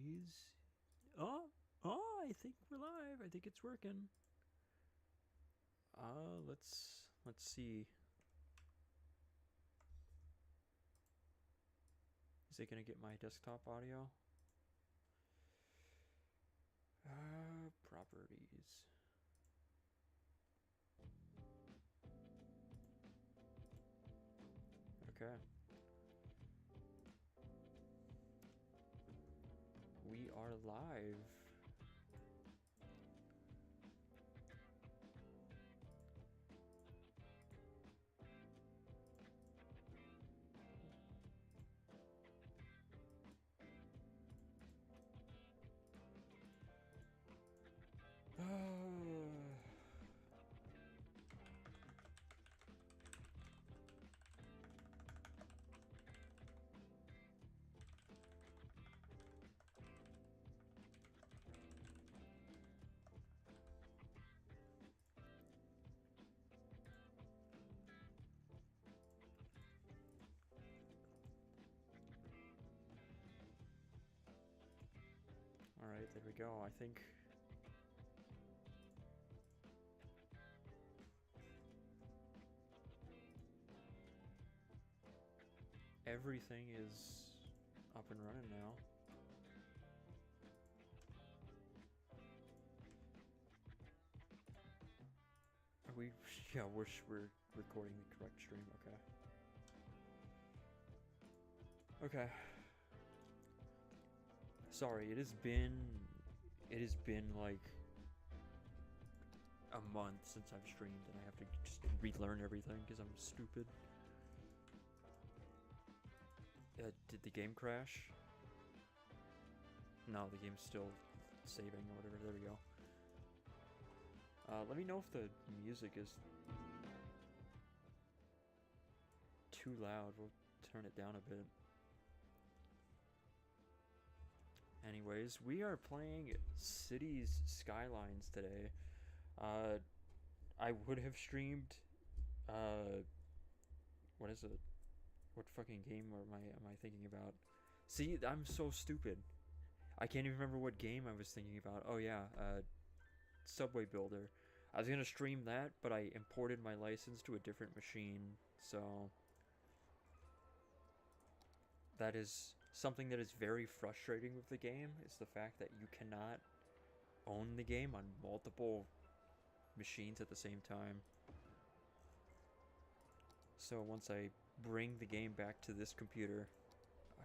He's... Oh! Oh, I think we're live. I think it's working. Let's see. Is it gonna get my desktop audio? Properties. Okay. We are live. Alright, there we go. I think... everything is up and running now. Are we... yeah, we're recording the correct stream, okay. Okay. Sorry, it has been like a month since I've streamed and I have to just relearn everything because I'm stupid. Did the game crash? No, the game's still saving or whatever. There we go. Let me know if the music is too loud. We'll turn it down a bit. Anyways, we are playing Cities Skylines today. I would have streamed, what is it? What fucking game am I thinking about? See, I'm so stupid. I can't even remember what game I was thinking about. Oh yeah, Subway Builder. I was gonna stream that, but I imported my license to a different machine, so... that is... something that is very frustrating with the game is the fact that you cannot own the game on multiple machines at the same time. So once I bring the game back to this computer,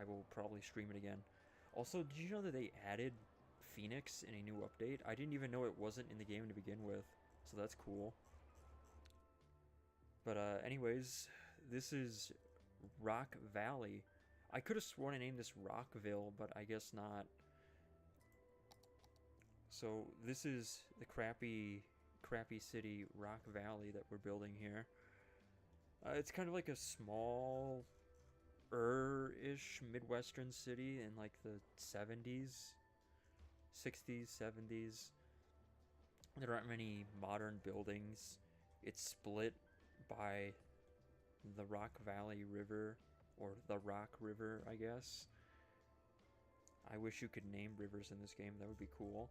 I will probably stream it again. Also, did you know that they added Phoenix in a new update? I didn't even know it wasn't in the game to begin with, so that's cool. But anyways, this is Rock Valley. I could have sworn I named this Rockville, but I guess not. So this is the crappy city Rock Valley that we're building here. It's kind of like a small ish Midwestern city in like the 70s, 60s, 70s. There aren't many modern buildings. It's split by the Rock Valley River, or the Rock River, I guess. I wish you could name rivers in this game. That would be cool.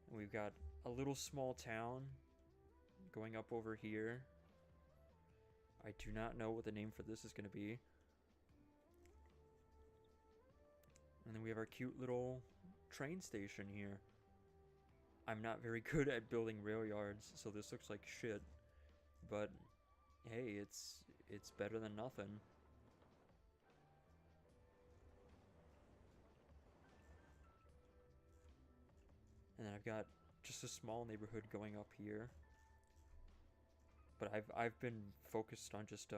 And we've got a little small town going up over here. I do not know what the name for this is going to be. And then we have our cute little train station here. I'm not very good at building rail yards, so this looks like shit. But hey, it's better than nothing. And then I've got just a small neighborhood going up here. But I've been focused on just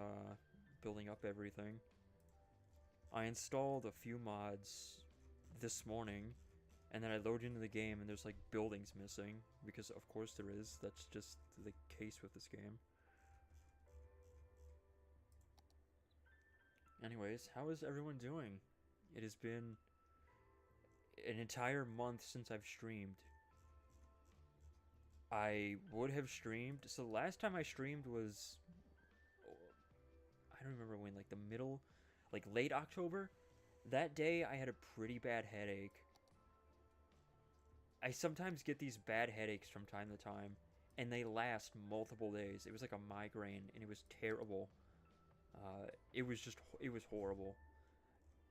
building up everything. I installed a few mods this morning, and then I load into the game and there's like buildings missing, because of course there is. That's just the case with this game. Anyways, how is everyone doing? It has been an entire month since I've streamed. I would have streamed... so the last time I streamed was... I don't remember when, like the middle... like late October? That day I had a pretty bad headache. I sometimes get these bad headaches from time to time, and they last multiple days. It was like a migraine, and it was terrible. It was horrible.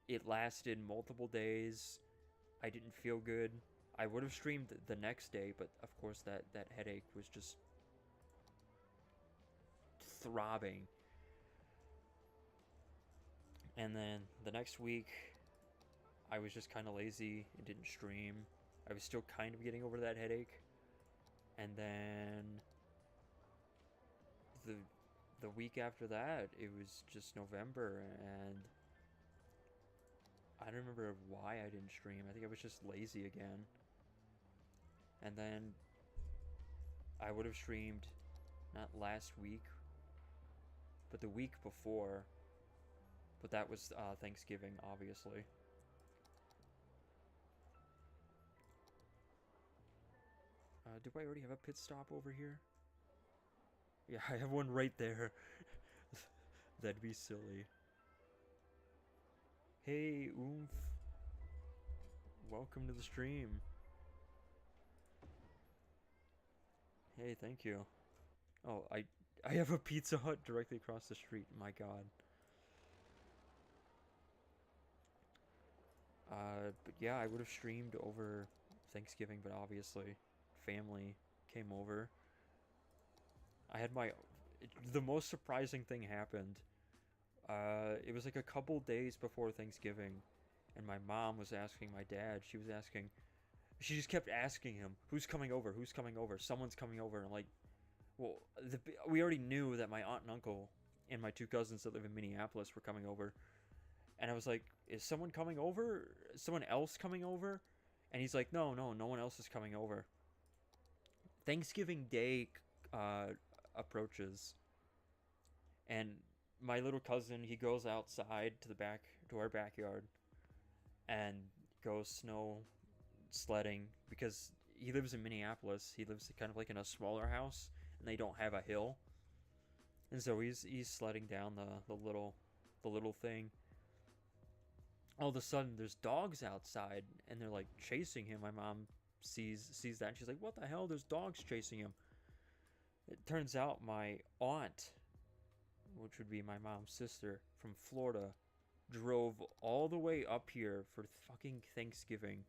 It lasted multiple days. I didn't feel good. I would have streamed the next day, but of course that headache was just throbbing. And then the next week, I was just kind of lazy and didn't stream. I was still kind of getting over that headache. And then the the week after that, it was just November, and I don't remember why I didn't stream. I think I was just lazy again. And then I would have streamed not last week, but the week before. But that was Thanksgiving, obviously. Do I already have a pit stop over here? Yeah, I have one right there. That'd be silly. Hey, Oomph. Welcome to the stream. Hey, thank you. Oh, I have a Pizza Hut directly across the street. My God. But yeah, I would have streamed over Thanksgiving, but obviously, family came over. I had the most surprising thing happened. It was like a couple days before Thanksgiving, and my mom was asking my dad. She just kept asking him, "Who's coming over? Who's coming over? Someone's coming over." And I'm like, well, we already knew that my aunt and uncle and my two cousins that live in Minneapolis were coming over. And I was like, is someone coming over? Is someone else coming over? And he's like, no, no one else is coming over. Thanksgiving Day approaches, and my little cousin, he goes outside to our backyard, and goes snow sledding because he lives in Minneapolis. He lives kind of like in a smaller house, and they don't have a hill, and so he's sledding down the little thing. All of a sudden, there's dogs outside, and they're like chasing him. My mom sees that, and she's like, "What the hell? There's dogs chasing him." It turns out my aunt, which would be my mom's sister from Florida, drove all the way up here for fucking Thanksgiving.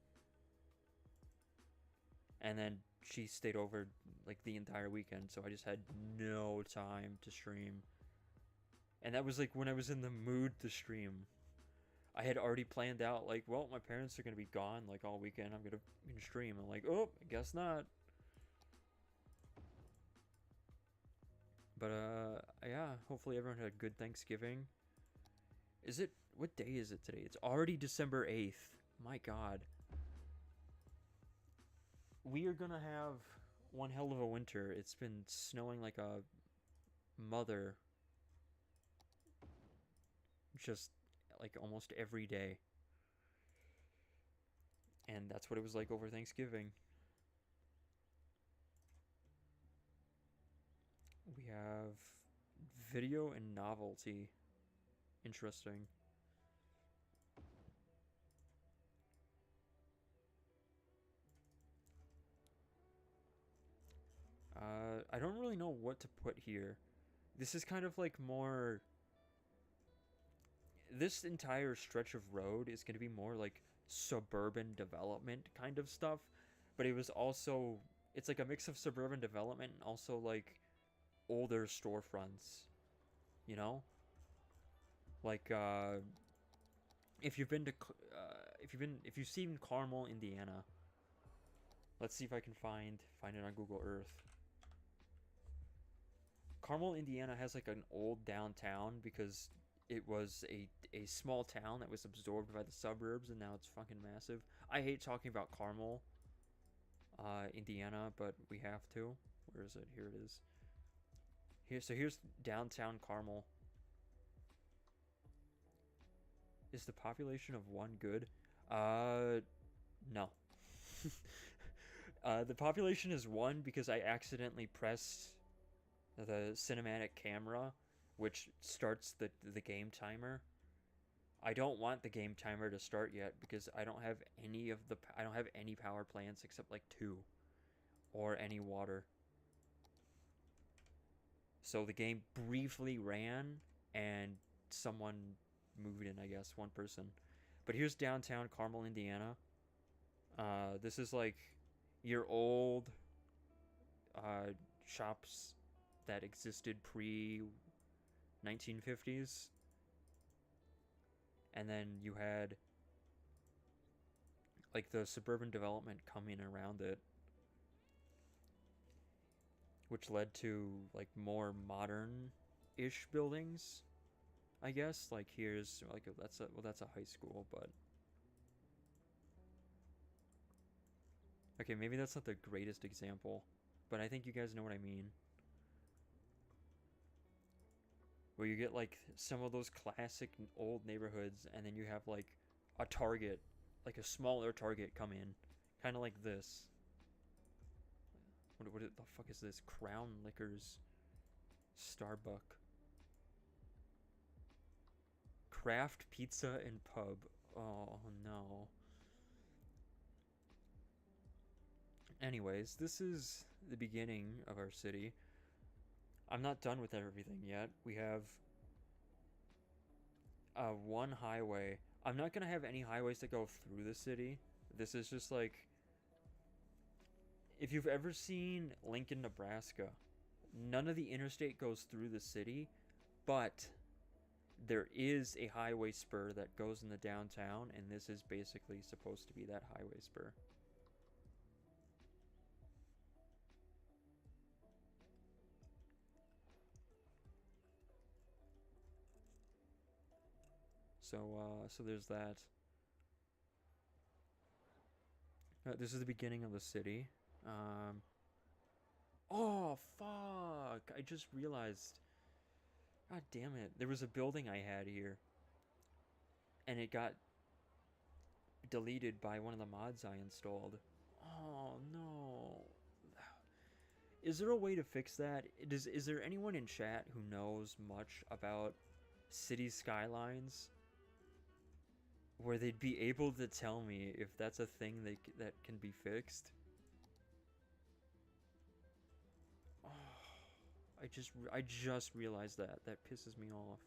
And then she stayed over like the entire weekend, so I just had no time to stream. And that was like when I was in the mood to stream. I had already planned out, like, well, my parents are going to be gone like all weekend. I'm going to stream. I'm like, oh, I guess not. But yeah, hopefully everyone had a good Thanksgiving. What day is it today? It's already December 8th. My God. We are gonna have one hell of a winter. It's been snowing like a mother, just like almost every day. And that's what it was like over Thanksgiving. We have video and novelty. Interesting. I don't really know what to put here. This is kind of like more... This entire stretch of road is going to be more like suburban development kind of stuff. But it was also... It's like a mix of suburban development and also like older storefronts. You know? Like, if you've been to... if you've seen Carmel, Indiana... Let's see if I can find it on Google Earth. Carmel, Indiana has like an old downtown because it was a small town that was absorbed by the suburbs, and now it's fucking massive. I hate talking about Carmel, Indiana, but we have to. Where is it? Here it is. Here's downtown Carmel. Is the population of one good? No. The population is one because I accidentally pressed the cinematic camera, which starts the game timer. I don't want the game timer to start yet because I don't have any power plants except like two or any water. So the game briefly ran and someone moved in, I guess, one person. But here's downtown Carmel, Indiana. This is like your old shops that existed pre 1950s. And then you had like the suburban development coming around it, which led to like more modern-ish buildings, I guess. Like here's like that's a high school, but okay, maybe that's not the greatest example, but I think you guys know what I mean. Where you get like some of those classic old neighborhoods, and then you have like a Target, like a smaller Target come in, kind of like this. What the fuck is this? Crown Liquors, Starbuck, Craft Pizza and Pub. Oh no. Anyways, this is the beginning of our city. I'm not done with everything yet. We have one highway. I'm not gonna have any highways that go through the city. This is just like, if you've ever seen Lincoln, Nebraska, none of the interstate goes through the city, but there is a highway spur that goes in the downtown, and this is basically supposed to be that highway spur. So there's that. This is the beginning of the city. Oh, fuck. I just realized. God damn it. There was a building I had here. And it got deleted by one of the mods I installed. Oh, no. Is there a way to fix that? Is there anyone in chat who knows much about city skylines? Where they'd be able to tell me if that's a thing that can be fixed? Oh, I just realized that. That pisses me off.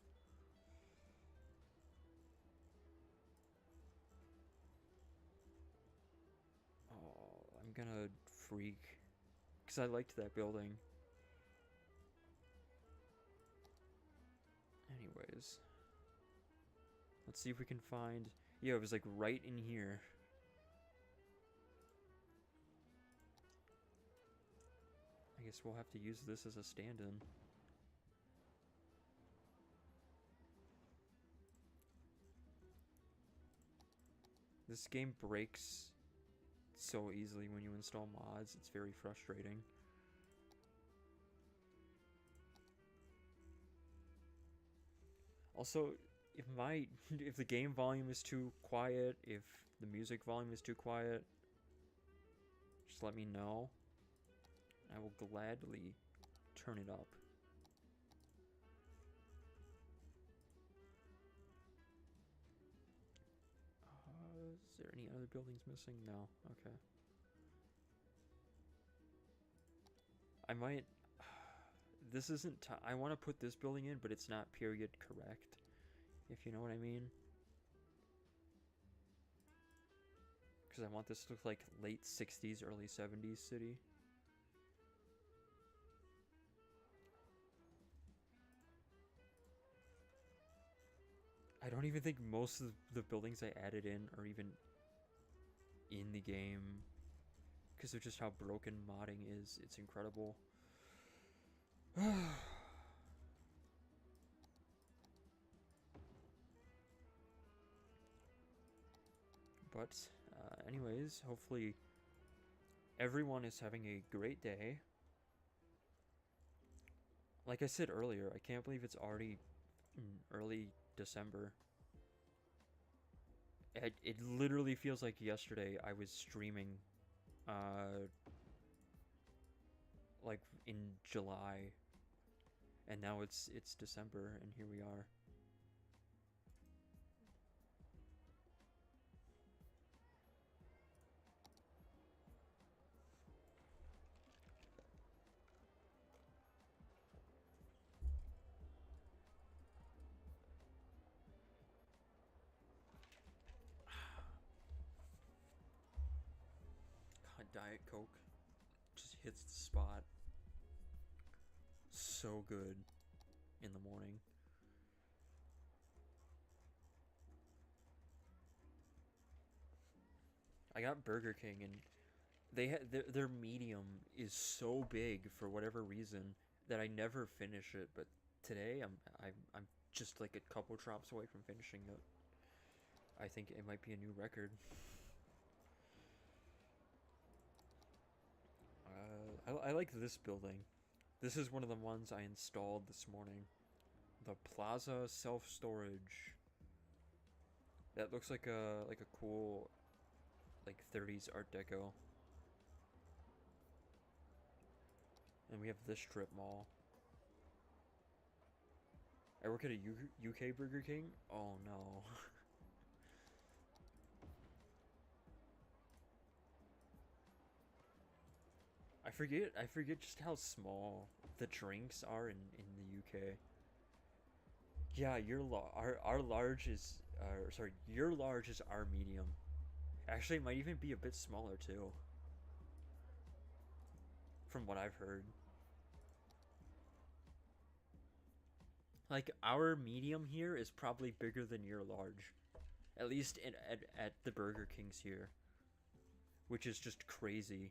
Oh, I'm gonna freak. Because I liked that building. Anyways. Let's see if we can find... Yeah, it was like right in here. I guess we'll have to use this as a stand-in. This game breaks so easily when you install mods. It's very frustrating. Also, if the game volume is too quiet, if the music volume is too quiet, just let me know. I will gladly turn it up. Is there any other buildings missing? No. Okay. I might... This isn't... I want to put this building in, but it's not period correct. If you know what I mean. Because I want this to look like late 60s, early 70s city. I don't even think most of the buildings I added in are even in the game. Because of just how broken modding is. It's incredible. But, anyways, hopefully everyone is having a great day. Like I said earlier, I can't believe it's already early December. It literally feels like yesterday I was streaming, like in July, and now it's December, and here we are. Diet Coke just hits the spot so good in the morning. I got Burger King and their medium is so big for whatever reason that I never finish it. But today I'm just like a couple drops away from finishing it. I think it might be a new record. I like this building. This is one of the ones I installed this morning. The Plaza Self Storage. That looks like a cool like 30s Art Deco. And we have this strip mall. I work at a UK Burger King? Oh no. I forget just how small the drinks are in the UK. Yeah, our large is sorry, your large is our medium. Actually, it might even be a bit smaller too. From what I've heard. Like our medium here is probably bigger than your large. At least at the Burger Kings here. Which is just crazy.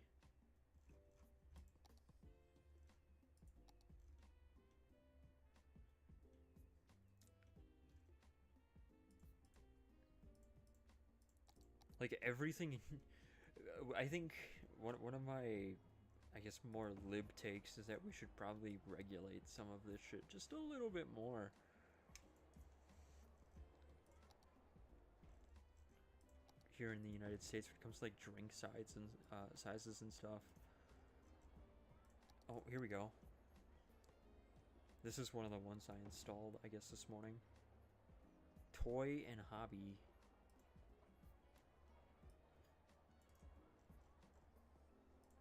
Like everything I think one of my I guess more lib takes is that we should probably regulate some of this shit just a little bit more. Here in the United States when it comes to like drink sizes and stuff. Oh, here we go. This is one of the ones I installed, I guess, this morning. Toy and Hobby.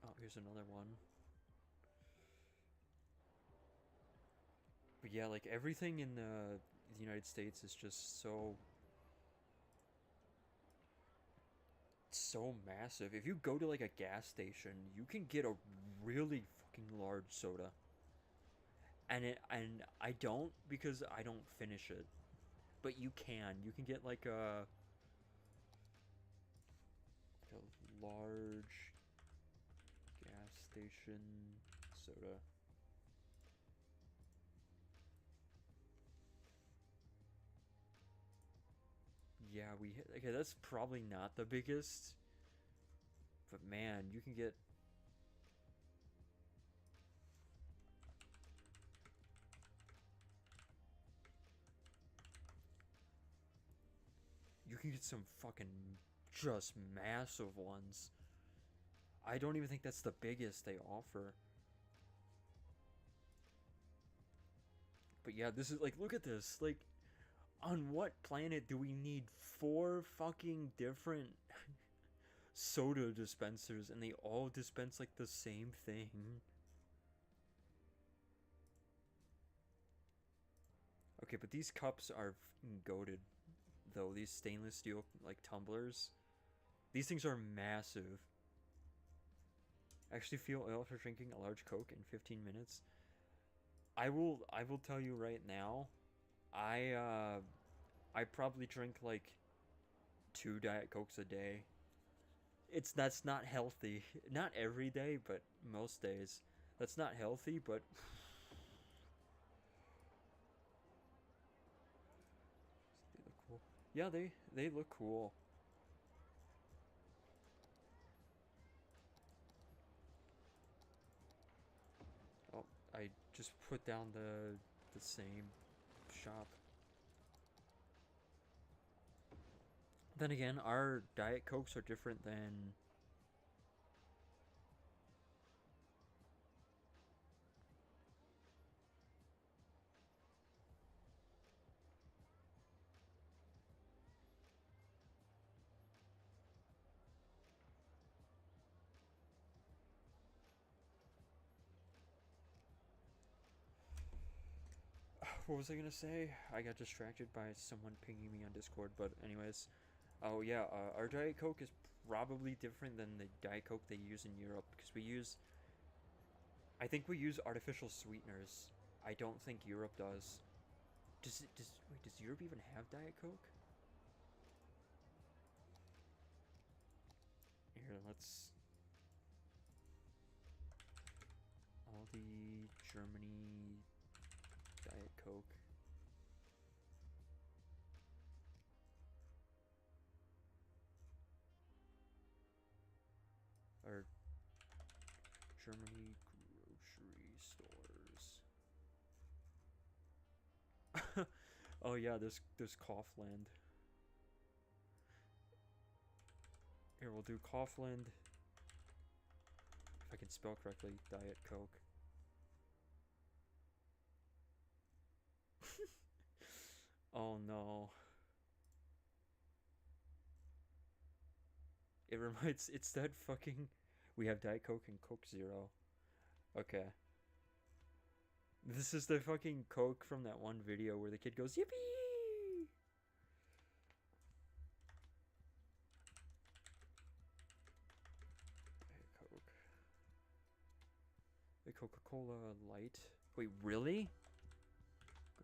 Oh, here's another one. But yeah, like everything in the United States is just so massive. If you go to like a gas station, you can get a really fucking large soda. And I don't because I don't finish it. But you can. You can get like a large gas station soda. Yeah, okay, that's probably not the biggest. But man, you can get some fucking just massive ones. I don't even think that's the biggest they offer. But yeah, this is like, look at this. Like, on what planet do we need 4 fucking different soda dispensers and they all dispense like the same thing? Okay, but these cups are goated, though. These stainless steel like tumblers, these things are massive. I actually feel ill after drinking a large Coke in 15 minutes. I will tell you right now, I probably drink like 2 Diet Cokes a day. That's not healthy. Not every day, but most days. That's not healthy, but they look cool. Yeah, they look cool. Oh, I just put down the same shop. Then again, our Diet Cokes are different than what was I gonna say? I got distracted by someone pinging me on Discord, but anyways. Oh yeah, our Diet Coke is probably different than the Diet Coke they use in Europe, because I think we use artificial sweeteners. I don't think Europe does. Does Europe even have Diet Coke? Here, let's Aldi, Germany, Diet Coke. Or Germany grocery stores. Oh yeah, there's Kaufland. Here, we'll do Kaufland. If I can spell correctly, Diet Coke. Oh no. It's that fucking. We have Diet Coke and Coke Zero. Okay. This is the fucking Coke from that one video where the kid goes, yippee! Diet Coke. The Coca-Cola Light. Wait, really?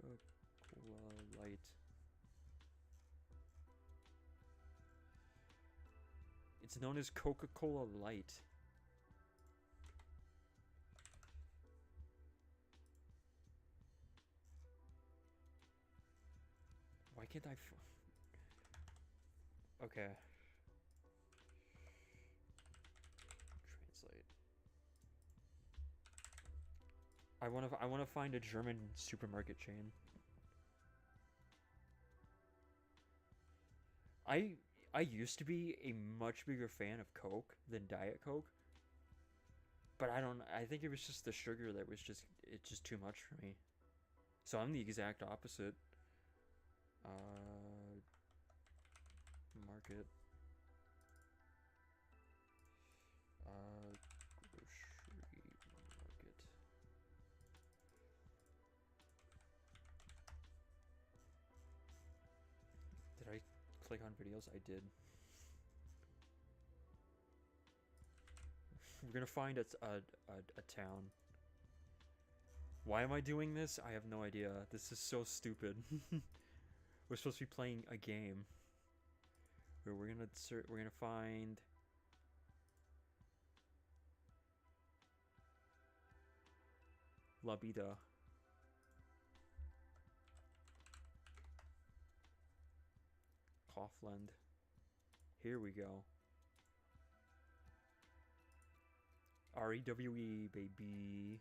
Coca-Cola Light. It's known as Coca-Cola Light. Why can't I okay. Translate. I wanna find a German supermarket chain. I used to be a much bigger fan of Coke than Diet Coke. But I think it was just the sugar that was it's just too much for me. So I'm the exact opposite. Market. Grocery market. Did I click on videos? I did. We're gonna find a town. Why am I doing this? I have no idea. This is so stupid. We're supposed to be playing a game. Where we're gonna find. La Vida. Kaufland. Here we go. REWE, baby.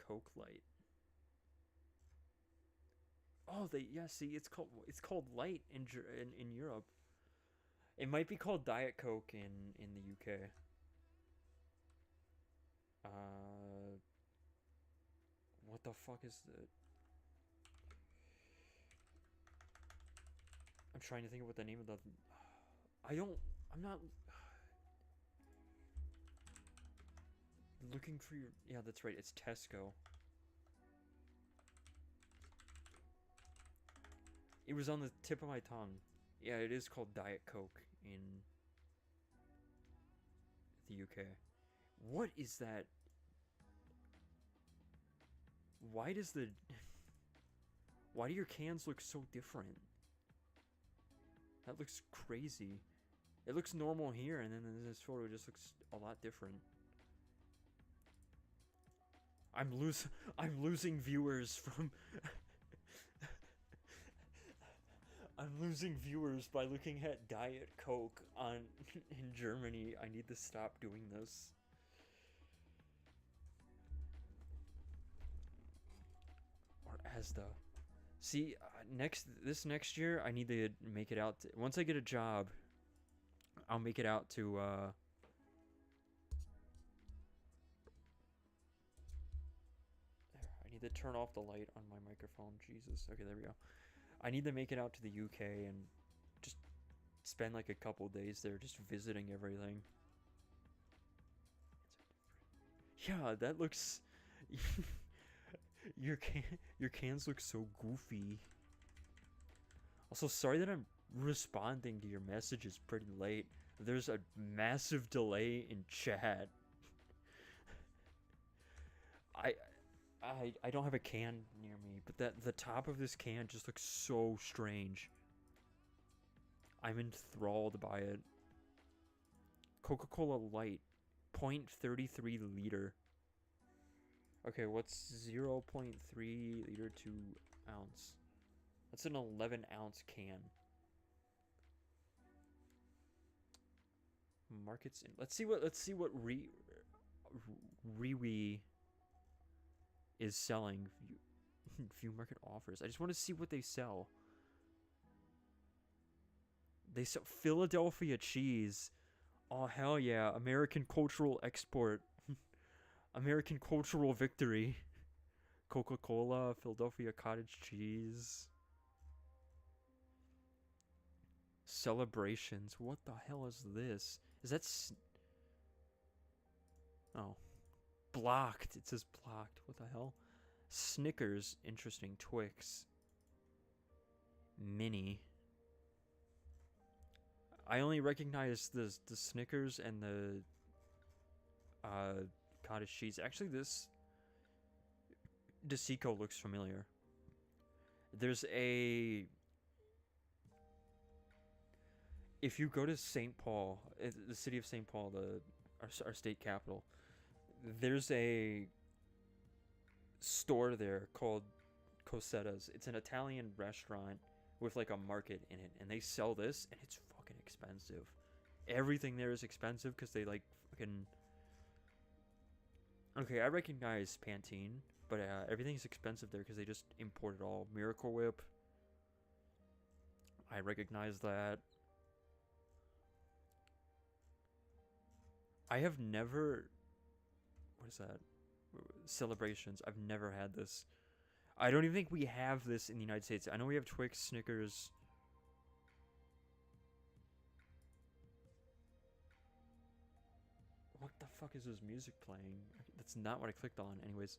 Coke Light. Oh, see, it's called Light in Europe. It might be called Diet Coke in the UK. What the fuck is the? I'm trying to think of what the name of the. I'm not looking for your. Yeah, that's right. It's Tesco. It was on the tip of my tongue. Yeah, it is called Diet Coke in the UK. What is that? Why do your cans look so different? That looks crazy. It looks normal here, and then in this photo it just looks a lot different. I'm losing viewers from I'm losing viewers by looking at Diet Coke in Germany. I need to stop doing this. Or Asda. See, this next year I need to make it out. Once I get a job, I'll make it out to I need to turn off the light on my microphone. Jesus. Okay, there we go. I need to make it out to the UK and just spend like a couple days there just visiting everything. Yeah, that looks Your cans look so goofy. Also, sorry that I'm responding to your messages pretty late. There's a massive delay in chat. I I don't have a can near me, but the top of this can just looks so strange. I'm enthralled by it. Coca-Cola Light, 0.33 liter. Okay, what's 0.3 liter to ounce? That's an 11-ounce can. Markets in. Let's see what Rewe is selling. View market offers. I just want to see what they sell. They sell Philadelphia cheese. Oh hell yeah! American cultural export. American cultural victory. Coca-Cola, Philadelphia cottage cheese. Celebrations. What the hell is this? Is that oh, blocked. It says blocked. What the hell? Snickers. Interesting. Twix. Mini. I only recognize the Snickers and the cottage cheese. Actually, this DeSico looks familiar. There's a. If you go to St. Paul, the city of St. Paul, our state capital, there's a store there called Cosetta's. It's an Italian restaurant with like a market in it, and they sell this, and it's fucking expensive. Everything there is expensive because they like fucking. Okay, I recognize Pantene, but everything's expensive there because they just import it all. Miracle Whip. I recognize that. I have never. What is that? Celebrations. I've never had this. I don't even think we have this in the United States. I know we have Twix, Snickers. What the fuck is this music playing? That's not what I clicked on. Anyways,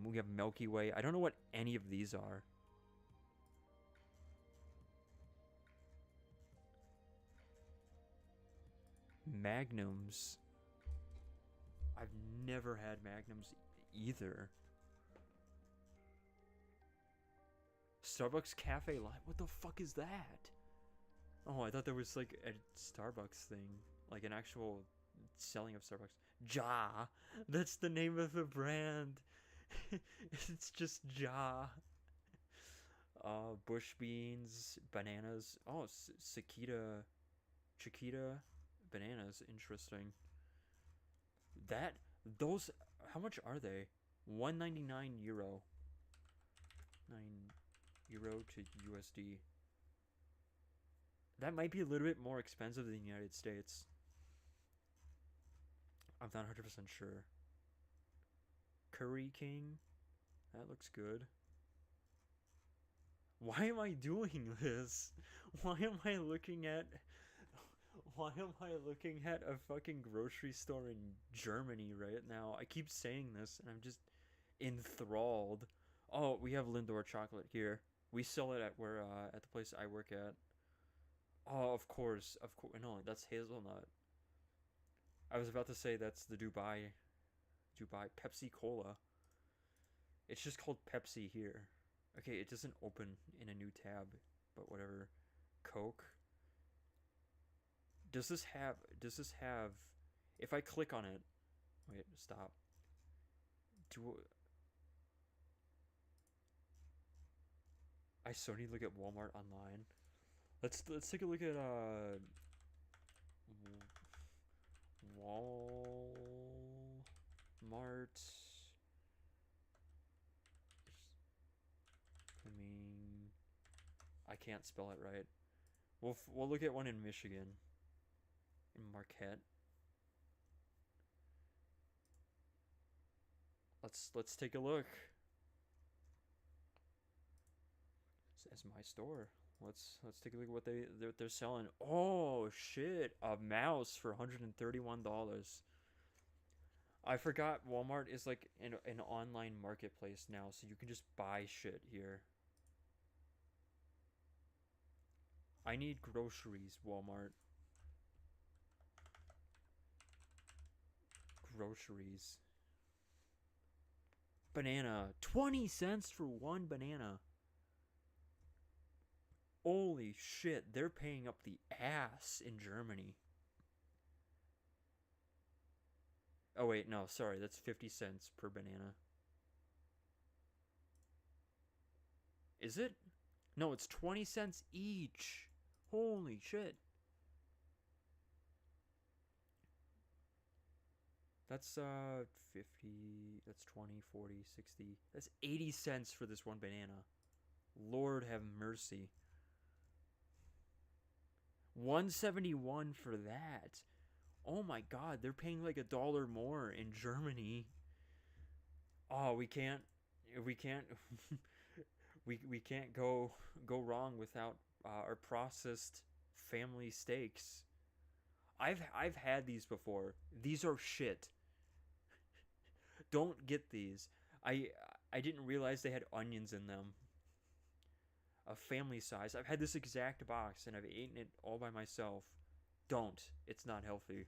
we have Milky Way. I don't know what any of these are. Magnums. I've never had Magnums either. Starbucks Cafe Live. What the fuck is that? Oh, I thought there was like a Starbucks thing, like an actual selling of Starbucks. Ja, that's the name of the brand. It's just Ja. Bush beans, bananas. Oh, Chiquita bananas. Interesting. That those. How much are they? €1.99. €9 to USD. That might be a little bit more expensive than the United States. I'm not 100% sure. Curry King. That looks good. Why am I doing this? Why am I looking at a fucking grocery store in Germany right now? I keep saying this and I'm just enthralled. Oh, we have Lindor chocolate here. We sell it at the place I work at. Oh, of course. No, that's hazelnut. I was about to say that's the Dubai Pepsi Cola. It's just called Pepsi here. Okay, it doesn't open in a new tab, but whatever. Coke. Does this have if I click on it, wait, stop. I so need to look at Walmart online. Let's take a look at Walmart. I mean, I can't spell it right. We'll look at one in Michigan. In Marquette. Let's take a look. It's my store. Let's take a look at what they're selling. Oh shit, a mouse for $131. I forgot Walmart is like an online marketplace now, so you can just buy shit here. I need groceries, Walmart. Groceries. Banana. 20 cents for one banana. Holy shit, they're paying up the ass in Germany. Oh, wait, no, sorry, that's 50 cents per banana. Is it? No, it's 20 cents each. Holy shit. That's 50, that's 20, 40, 60. That's 80 cents for this one banana. Lord have mercy. 171 for that. Oh my god, they're paying like $1 more in Germany. Oh, we can't we can't go wrong without our processed family steaks. I've had these before. These are shit. Don't get these. I I didn't realize they had onions in them. A family size. I've had this exact box and I've eaten it all by myself. Don't. It's not healthy.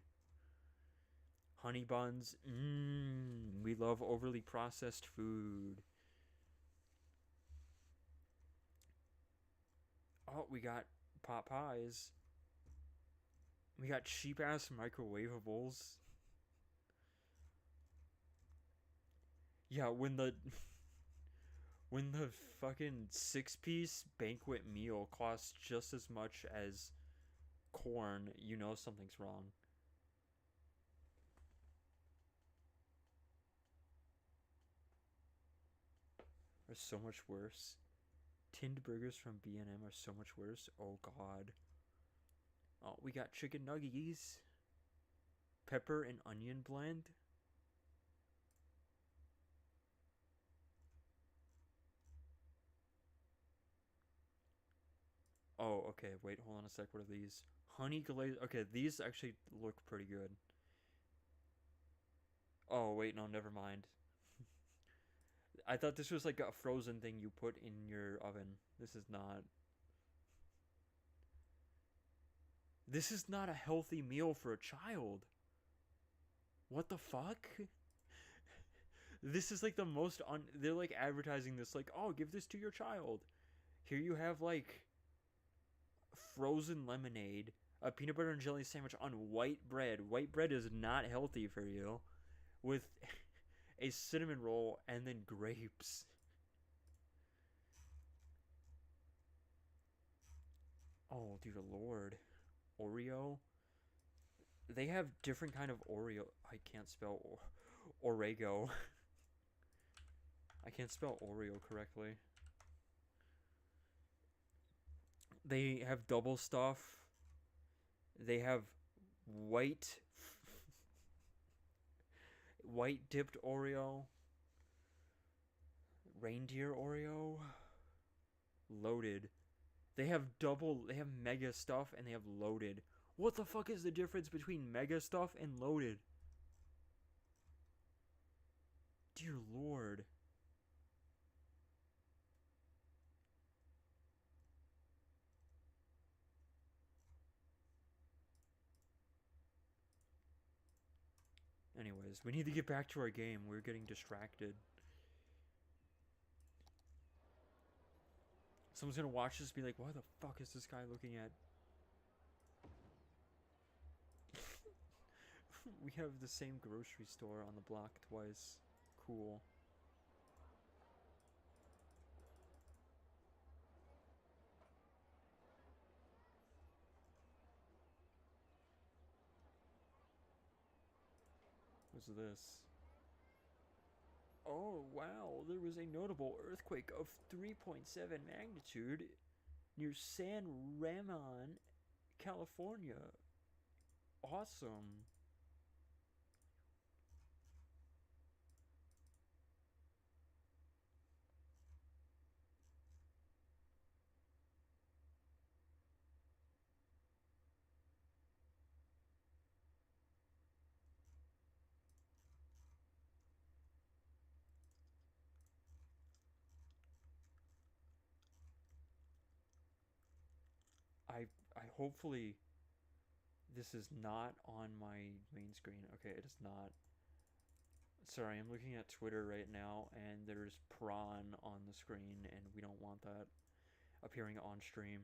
Honey buns. Mmm. We love overly processed food. Oh, we got pot pies. We got cheap ass microwavables. Yeah, when the fucking 6-piece banquet meal costs just as much as corn, you know something's wrong. Are so much worse. Tinned burgers from B&M are so much worse. Oh god. Oh, we got chicken nuggies. Pepper and onion blend. Oh, okay. Wait, hold on a sec. What are these? Honey glazed. Okay, these actually look pretty good. Oh, wait, no, never mind. I thought this was like a frozen thing you put in your oven. This is not. This is not a healthy meal for a child. What the fuck? This is like the most they're like advertising this like, "Oh, give this to your child." Here you have like frozen lemonade, a peanut butter and jelly sandwich on white bread. White bread is not healthy for you. With a cinnamon roll and then grapes. Oh, dear lord. Oreo? They have different kind of Oreo. I can't spell Orego. I can't spell Oreo correctly. They have double stuff. They have white white dipped Oreo. Reindeer Oreo. Loaded. They have mega stuff and they have loaded. What the fuck is the difference between mega stuff and loaded? Dear lord. Anyways, we need to get back to our game. We're getting distracted. Someone's gonna watch this and be like, why the fuck is this guy looking at? We have the same grocery store on the block twice. Cool. What's this? Oh, wow. There was a notable earthquake of 3.7 magnitude near San Ramon, California. Awesome. I hopefully this is not on my main screen. Okay, it is not. Sorry, I'm looking at Twitter right now, and there's prawn on the screen, and we don't want that appearing on stream.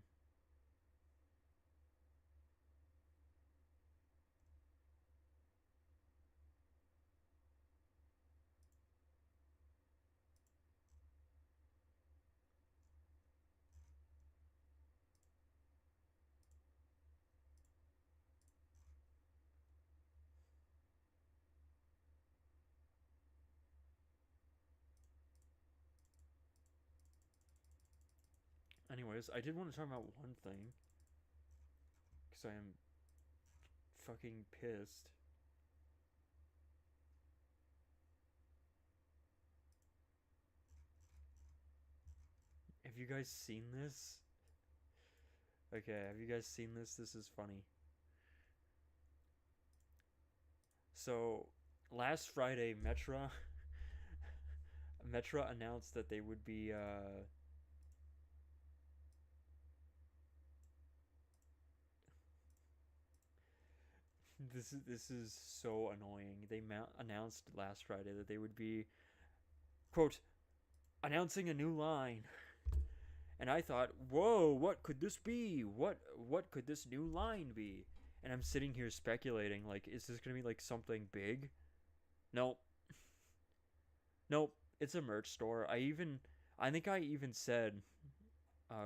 Anyways, I did want to talk about one thing, because I am fucking pissed. Have you guys seen this? Okay, have you guys seen this? This is funny. So, last Friday, Metra announced that they would be this is so annoying. They announced last Friday that they would be, quote, announcing a new line. And I thought, whoa, what could this be? What could this new line be? And I'm sitting here speculating, like, is this gonna be like something big? Nope. Nope. It's a merch store. I think I even said,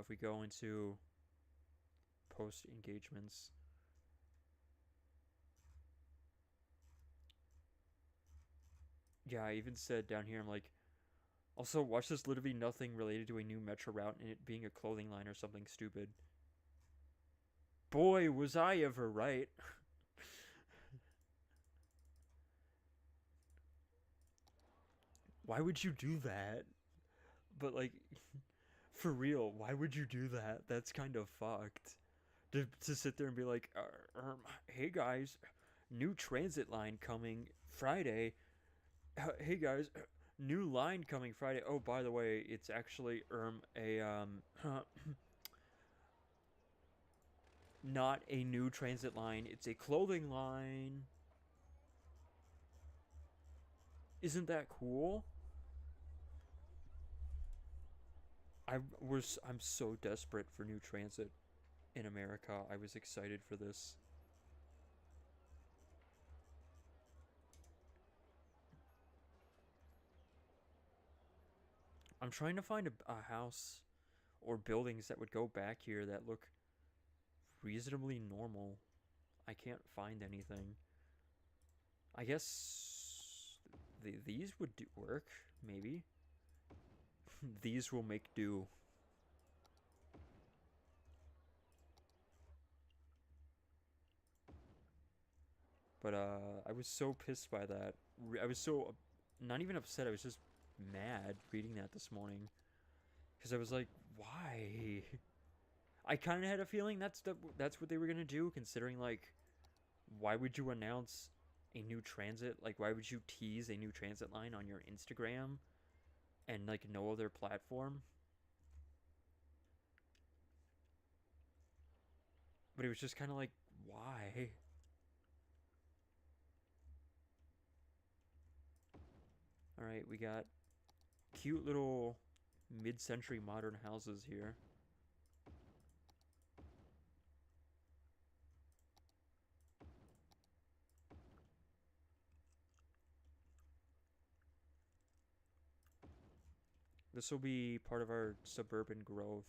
if we go into post engagements, yeah, I even said down here, I'm like, also, watch this literally nothing related to a new metro route and it being a clothing line or something stupid. Boy, was I ever right. Why would you do that? But, like, for real, why would you do that? That's kind of fucked. To sit there and be like, hey guys, new transit line coming Friday. Hey guys, new line coming Friday. Oh, by the way, it's actually a not a new transit line. It's a clothing line. Isn't that cool? I'm so desperate for new transit in America. I was excited for this. I'm trying to find a house or buildings that would go back here that look reasonably normal. I can't find anything. I guess these would work, maybe. These will make do. But I was so pissed by that. I was so not even upset. I was just mad reading that this morning because I was like, why? I kind of had a feeling that's what they were gonna do, considering like, why would you announce a new transit? Like, why would you tease a new transit line on your Instagram and like no other platform? But it was just kind of like, why? All right, we got cute little mid-century modern houses here. This will be part of our suburban growth.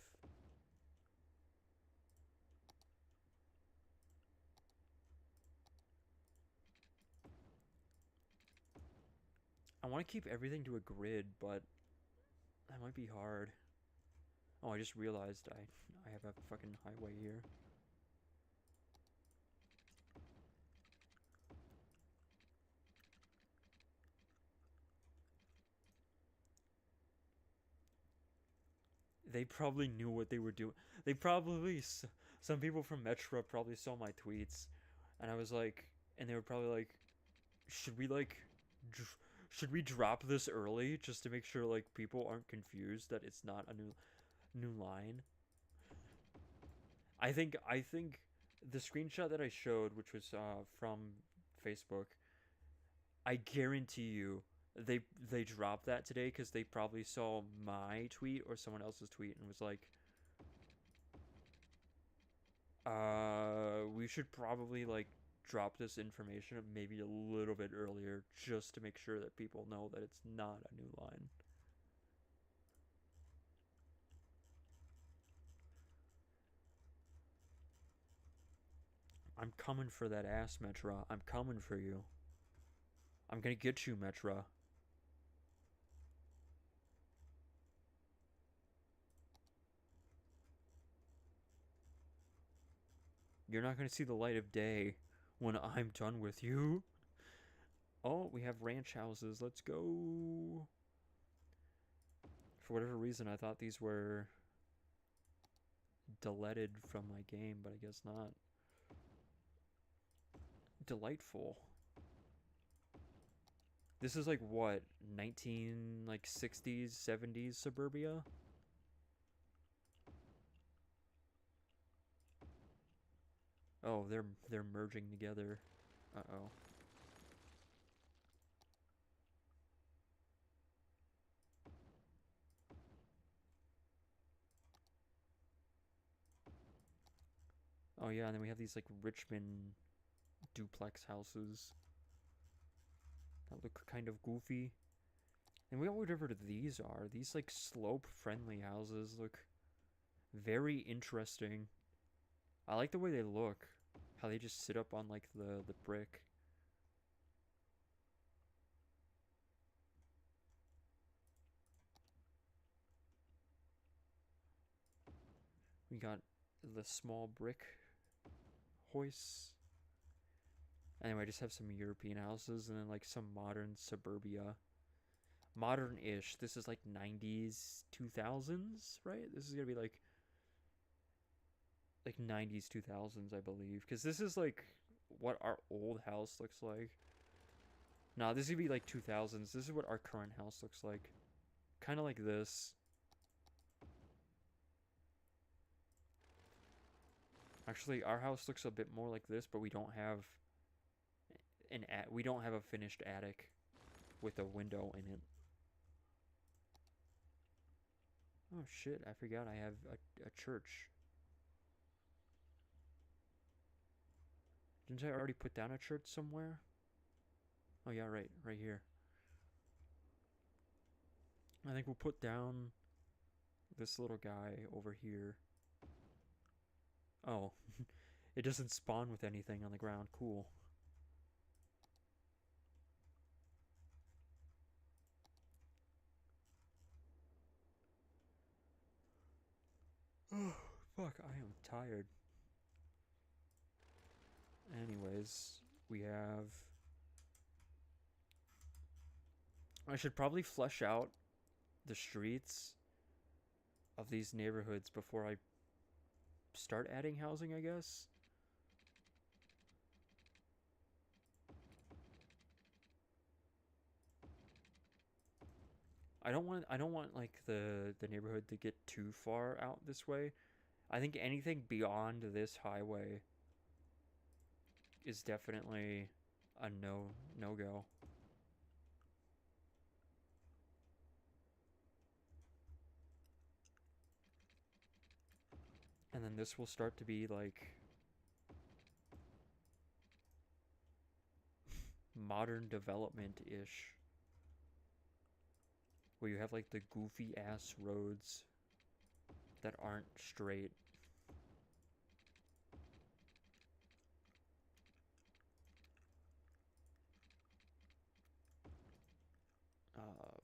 I want to keep everything to a grid, but that might be hard. Oh, I just realized I have a fucking highway here. They probably knew what they were doing. They probably, some people from Metro probably saw my tweets, and I was like, and they were probably like, should we like, should we drop this early just to make sure like people aren't confused that it's not a new line? I think the screenshot that I showed, which was from Facebook, I guarantee you they dropped that today because they probably saw my tweet or someone else's tweet and was like, we should probably like drop this information maybe a little bit earlier just to make sure that people know that it's not a new line. I'm coming for that ass, Metra. I'm coming for you. I'm gonna get you, Metra. You're not gonna see the light of day when I'm done with you. Oh, we have ranch houses. Let's go. For whatever reason, I thought these were deleted from my game, but I guess not. Delightful. This is like what, 19 like 60s, 70s suburbia? Oh, they're merging together. Uh-oh. Oh yeah, and then we have these like Richmond duplex houses that look kind of goofy. And we got whatever these are. These like slope-friendly houses look very interesting. I like the way they look. How they just sit up on like the brick. We got the small brick hoists. Anyway, I just have some European houses and then like some modern suburbia. Modern-ish. This is like 90s, 2000s, right? This is gonna be like 90s, 2000s, I believe. Because this is like what our old house looks like. Nah, this is gonna be like 2000s. This is what our current house looks like. Kind of like this. Actually, our house looks a bit more like this, but we don't have we don't have a finished attic with a window in it. Oh shit, I forgot I have a church. Didn't I already put down a church somewhere? Oh yeah, right here. I think we'll put down this little guy over here. Oh, it doesn't spawn with anything on the ground. Cool. Oh, fuck, I am tired. Anyways, we have... I should probably flesh out the streets of these neighborhoods before I start adding housing, I guess. I don't want like the neighborhood to get too far out this way. I think anything beyond this highway is definitely a no go. And then this will start to be like modern development ish. Where you have like the goofy ass roads that aren't straight.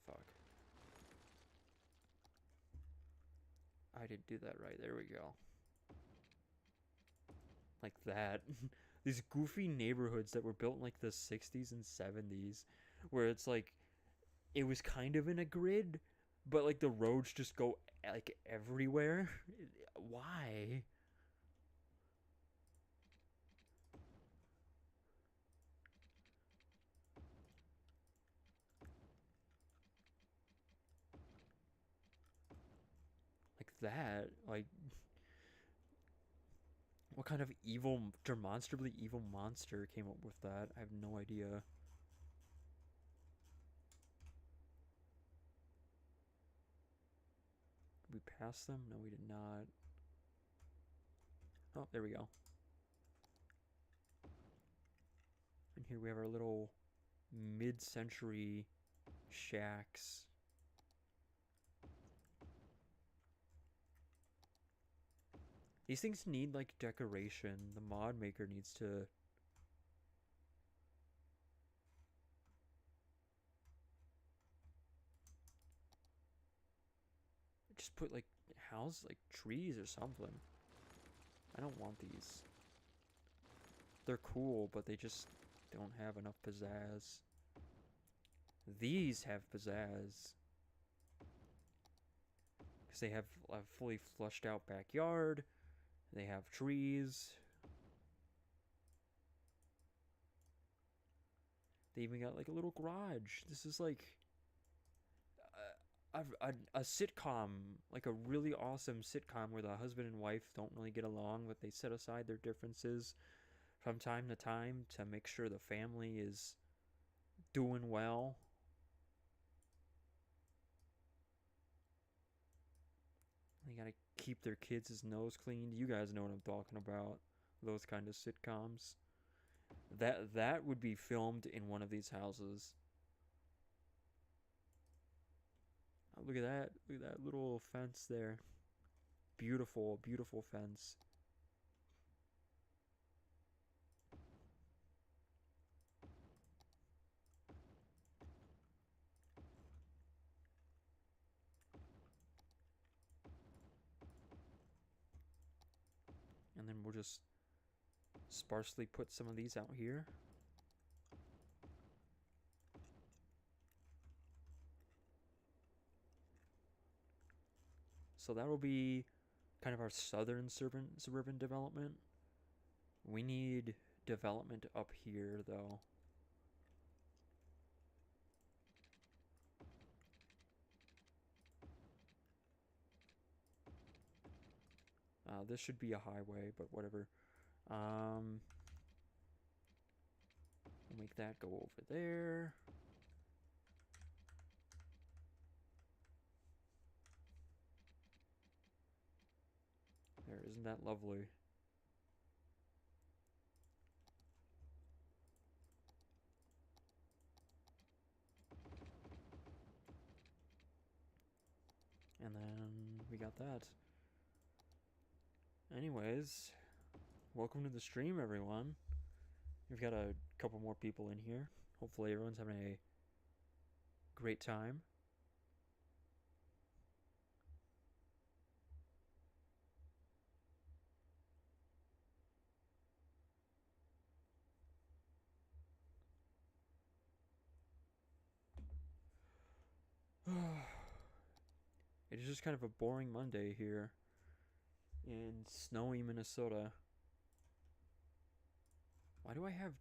Fuck. I didn't do that right. There we go. Like that. These goofy neighborhoods that were built in like the 60s and 70s, where it's like it was kind of in a grid, but like the roads just go like everywhere. Why? Like that? Like What kind of evil, demonstrably evil monster came up with that? I have no idea. Did we pass them? No, we did not. Oh, there we go. And here we have our little mid-century shacks. These things need like decoration. The mod maker needs to just put like like trees or something. I don't want these. They're cool, but they just don't have enough pizzazz. These have pizzazz. Because they have a fully flushed out backyard. They have trees. They even got like a little garage. This is like a sitcom, like a really awesome sitcom where the husband and wife don't really get along, but they set aside their differences from time to time to make sure the family is doing well. They gotta keep their kids' nose clean. You guys know what I'm talking about. Those kind of sitcoms. That would be filmed in one of these houses. Oh, look at that. Look at that little fence there. Beautiful, beautiful fence. And then we'll just sparsely put some of these out here. So that will be kind of our southern suburban development. We need development up here, though. This should be a highway, but whatever. We'll make that go over there. There, isn't that lovely? And then we got that. Anyways, welcome to the stream, everyone. We've got a couple more people in here. Hopefully everyone's having a great time. It is just kind of a boring Monday here in snowy Minnesota. Why do I have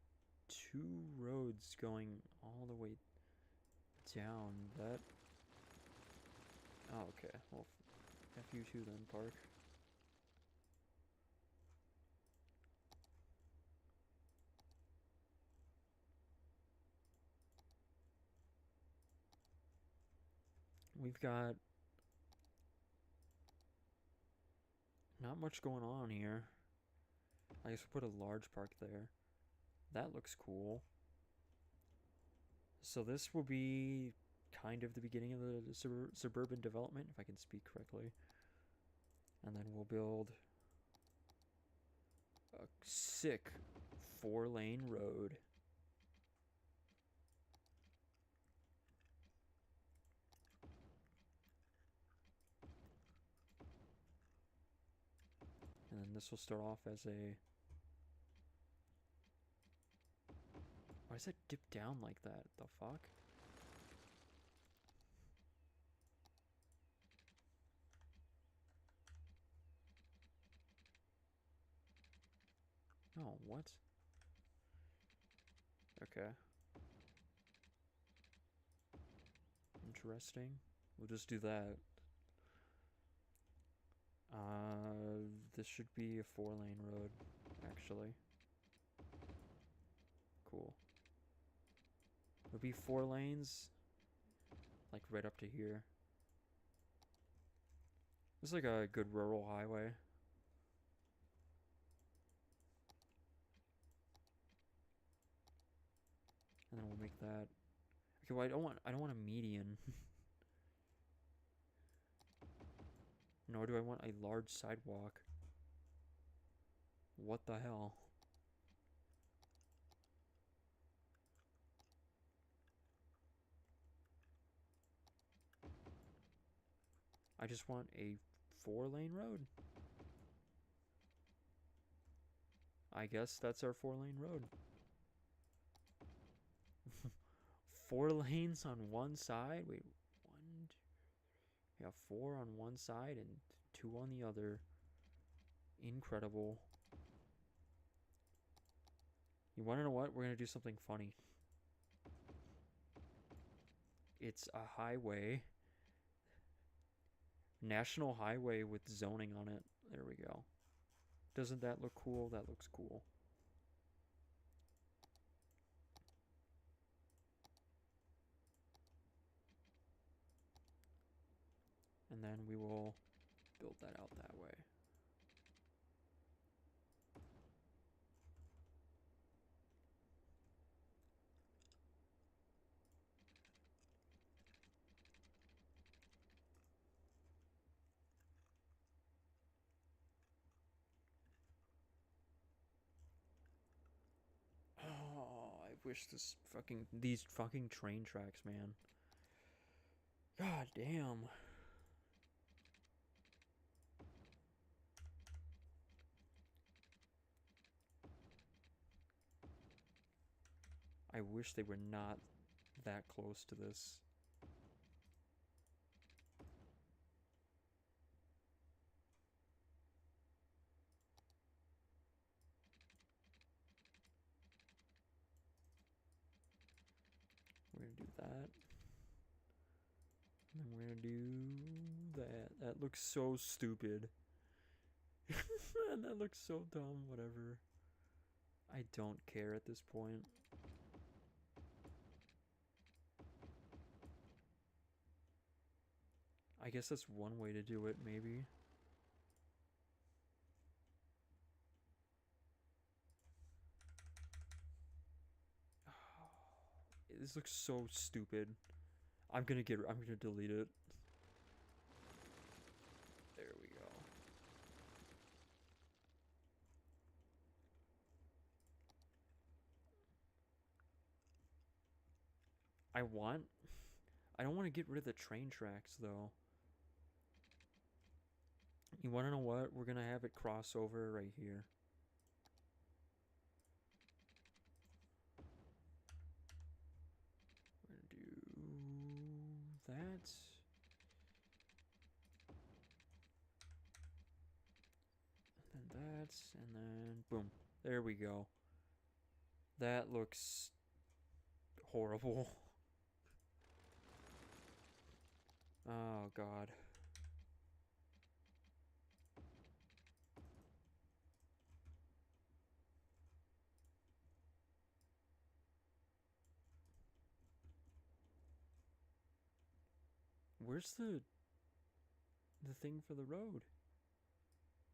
two roads going all the way down? That... Oh, okay. Well, F you too then, Park. We've got not much going on here. I guess we'll put a large park there. That looks cool. So this will be kind of the beginning of the suburban development, if I can speak correctly. And then we'll build a sick 4-lane road. And then this will start off as a... Why does it dip down like that? The fuck? Oh, what? Okay. Interesting. We'll just do that. This should be a 4-lane road, actually. Cool. It'll be 4 lanes, like right up to here. It's like a good rural highway. And then we'll make that. Okay, well I don't want a median. Nor do I want a large sidewalk. What the hell? I just want a 4-lane road. I guess that's our 4-lane road. 4 lanes on one side? Wait, one, two, yeah, 4 on one side and 2 on the other. Incredible. You want to know what? We're going to do something funny. It's a highway. National highway with zoning on it. There we go. Doesn't that look cool? That looks cool. And then we will build that out that way. Oh, I wish these fucking train tracks, man. God damn. I wish they were not that close to this. We're gonna do that. And then we're gonna do that. That looks so stupid. That looks so dumb, whatever. I don't care at this point. I guess that's one way to do it, maybe. This looks so stupid. I'm gonna delete it. There we go. I don't want to get rid of the train tracks though. You want to know what? We're gonna have it cross over right here. We're gonna do that. And then that, and then boom. There we go. That looks horrible. Oh god. Where's the thing for the road?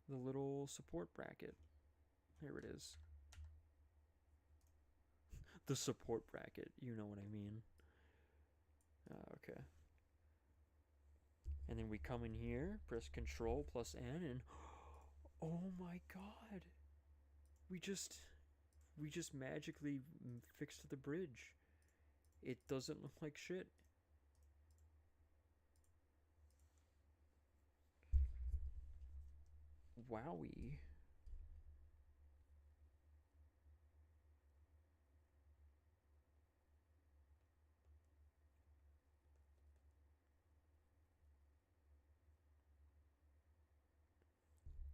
The little support bracket. There it is. The support bracket, you know what I mean. Okay. And then we come in here, press Control plus N, and oh my god, we just magically fixed the bridge. It doesn't look like shit. Wowie.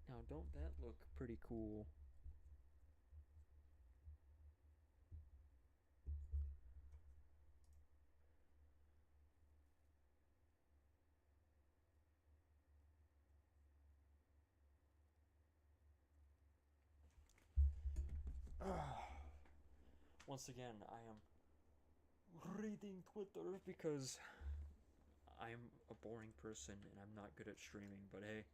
Now, don't that look pretty cool? once again, I am reading Twitter because I'm a boring person and I'm not good at streaming. But hey,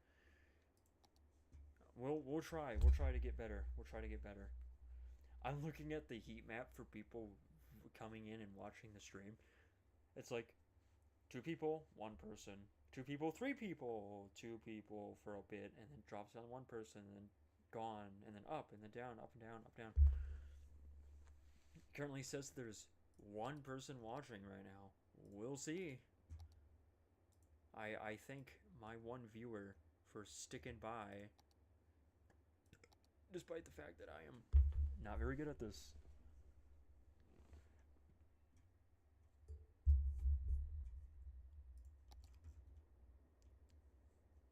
we'll try. We'll try to get better. We'll try to get better. I'm looking at the heat map for people coming in and watching the stream. It's like 2 people, 1 person, 2 people, 3 people, 2 people for a bit, and then drops down 1 person, and then gone, and then up, and then down, up and down, up down. Currently says there's 1 person watching right now. We'll see. I thank my 1 viewer for sticking by, despite the fact that I am not very good at this.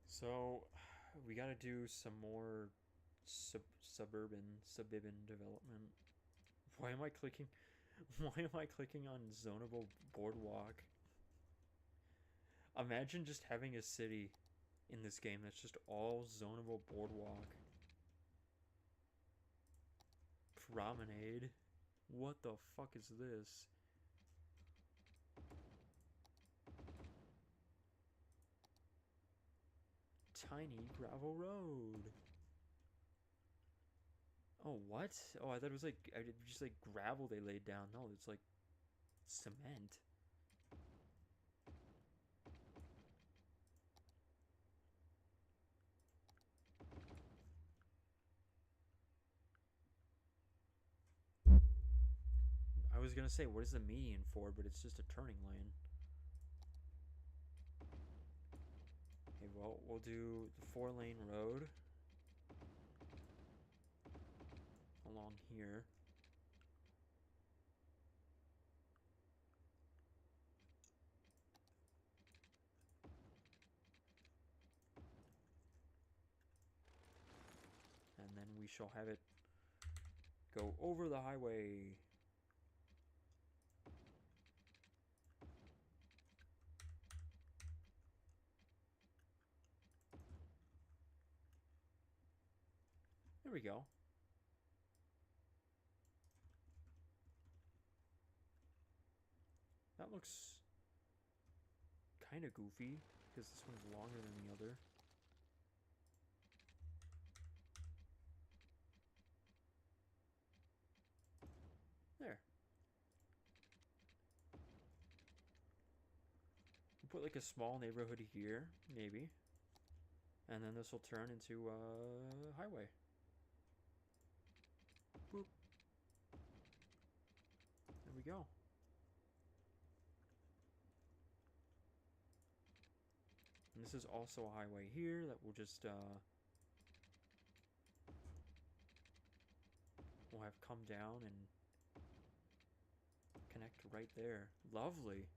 So, we gotta do some more suburban development. Why am I clicking? Why am I clicking on zonable boardwalk? Imagine just having a city in this game that's just all zonable boardwalk. Promenade. What the fuck is this? Tiny gravel road. Oh, what? Oh, I thought it was like just like gravel they laid down. No, it's like cement. I was gonna say, what is the median for? But it's just a turning lane. Okay, well, we'll do the 4-lane road along here. And then we shall have it go over the highway. There we go. That looks kind of goofy because this one's longer than the other. There. We'll put like a small neighborhood here, maybe. And then this will turn into a highway. Boop. There we go. And this is also a highway here that will just we'll have come down and connect right there. Lovely.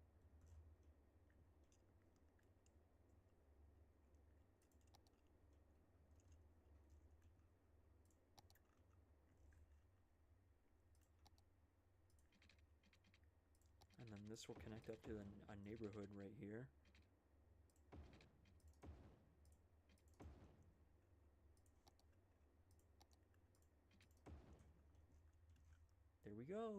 And then this will connect up to a neighborhood right here. There we go.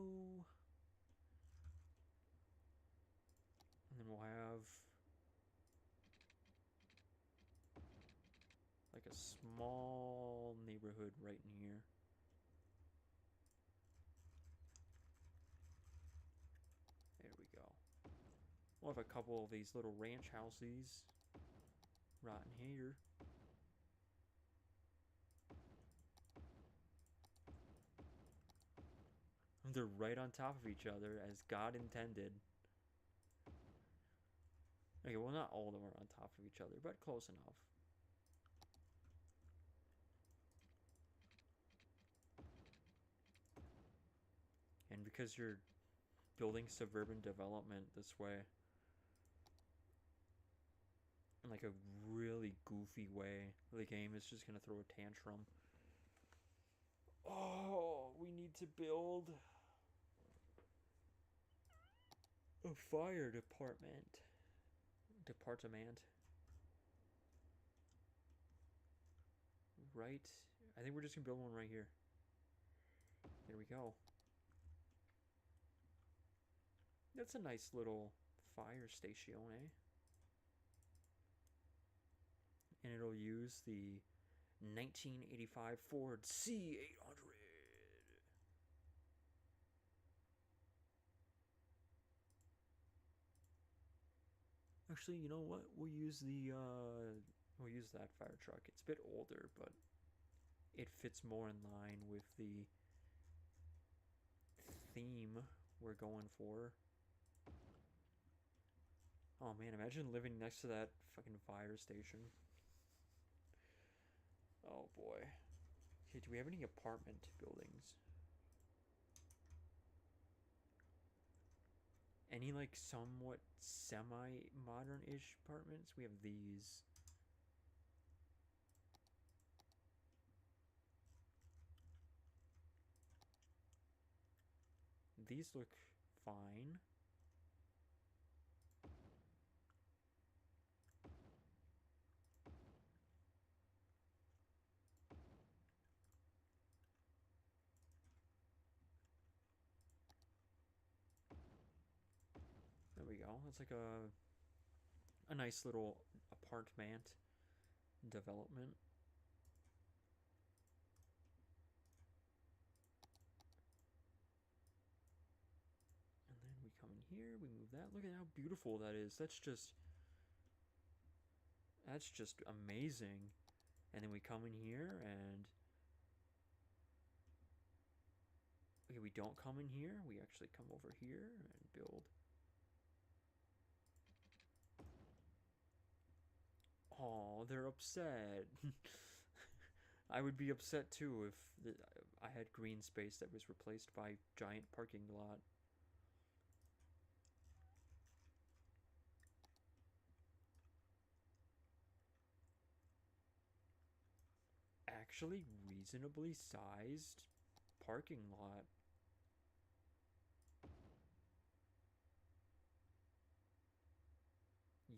And then we'll have like a small neighborhood right in here. There we go. We'll have a couple of these little ranch houses right in here. They're right on top of each other as God intended. Okay, well, not all of them are on top of each other, but close enough. And because you're building suburban development this way, in like a really goofy way, the game is just going to throw a tantrum. Oh, we need to build a fire department. Right. I think we're just gonna build one right here. There we go. That's a nice little fire station, eh? And it'll use the 1985 Ford C800. Actually, you know what? We'll use that fire truck. It's a bit older, but it fits more in line with the theme we're going for. Oh man, imagine living next to that fucking fire station. Oh boy. Okay, do we have any apartment buildings? Any like somewhat semi-modern-ish apartments? We have these. These look fine. There we go. It's like a nice little apartment development. And then we come in here, we move that. Look at how beautiful that is. That's just amazing. And then we come in here and okay, we don't come in here. We actually come over here and build. Oh, they're upset. I would be upset too if I had green space that was replaced by giant parking lot. Actually, reasonably sized parking lot.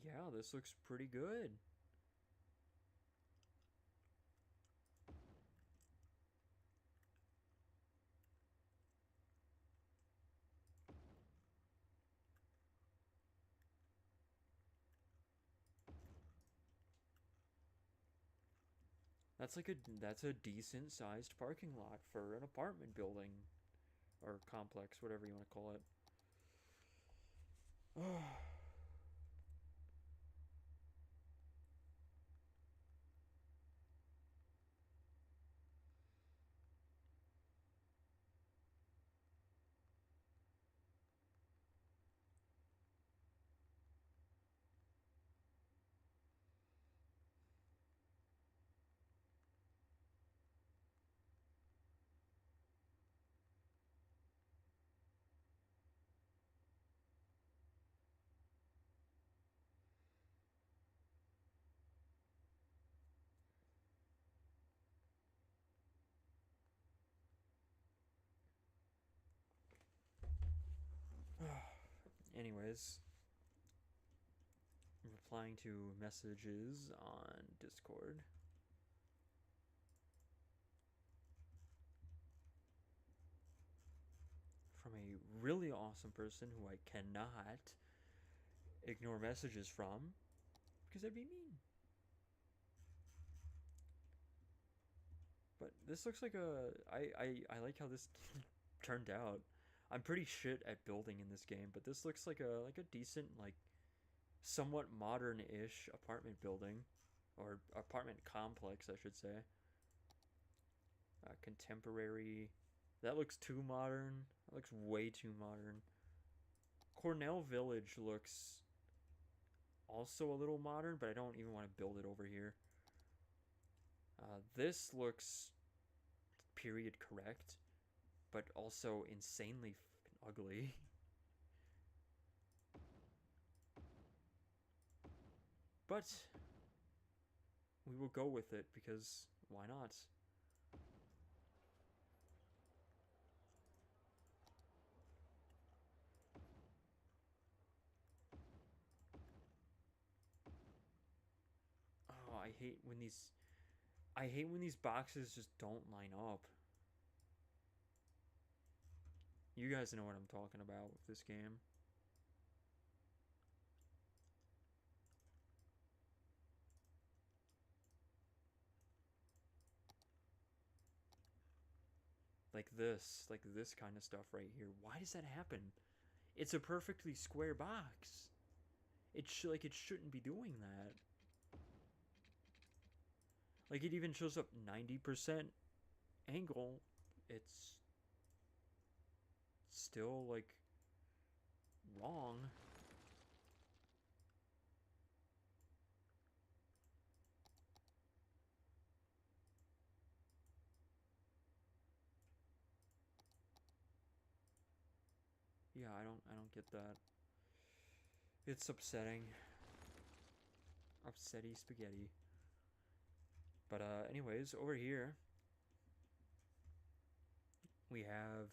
Yeah, this looks pretty good. That's a decent sized parking lot for an apartment building or complex, whatever you want to call it. Anyways, replying to messages on Discord. From a really awesome person who I cannot ignore messages from because that'd be mean. But this looks like I like how this turned out. I'm pretty shit at building in this game, but this looks like a decent like somewhat modern-ish apartment building or apartment complex, I should say. Contemporary. That looks too modern. That looks way too modern. Cornell Village looks also a little modern, but I don't even want to build it over here. This looks period correct, but also insanely ugly. But we will go with it because why not? Oh, I hate when these boxes just don't line up. You guys know what I'm talking about with this game. like this kind of stuff right here. Why does that happen? It's a perfectly square box. It shouldn't be doing that. Like it even shows up 90% angle. It's still like wrong. Yeah, I don't get that. It's upsetting. Upsetty spaghetti. But anyways, over here we have,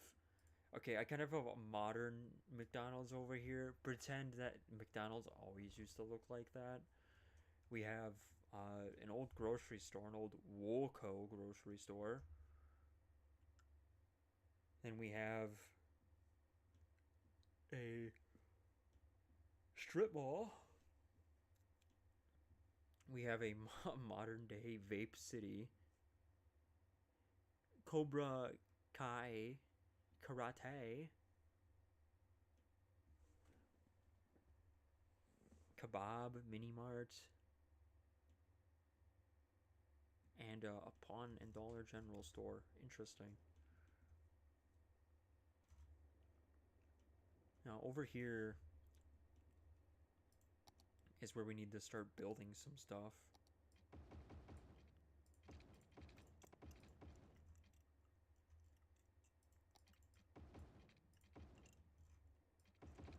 okay, I kind of have a modern McDonald's over here. Pretend that McDonald's always used to look like that. We have an old grocery store, an old Woolco grocery store. Then we have a strip mall. We have a modern day vape city. Cobra Kai Karate. Kebab Mini Mart. And a pawn and Dollar General store. Interesting. Now over here is where we need to start building some stuff.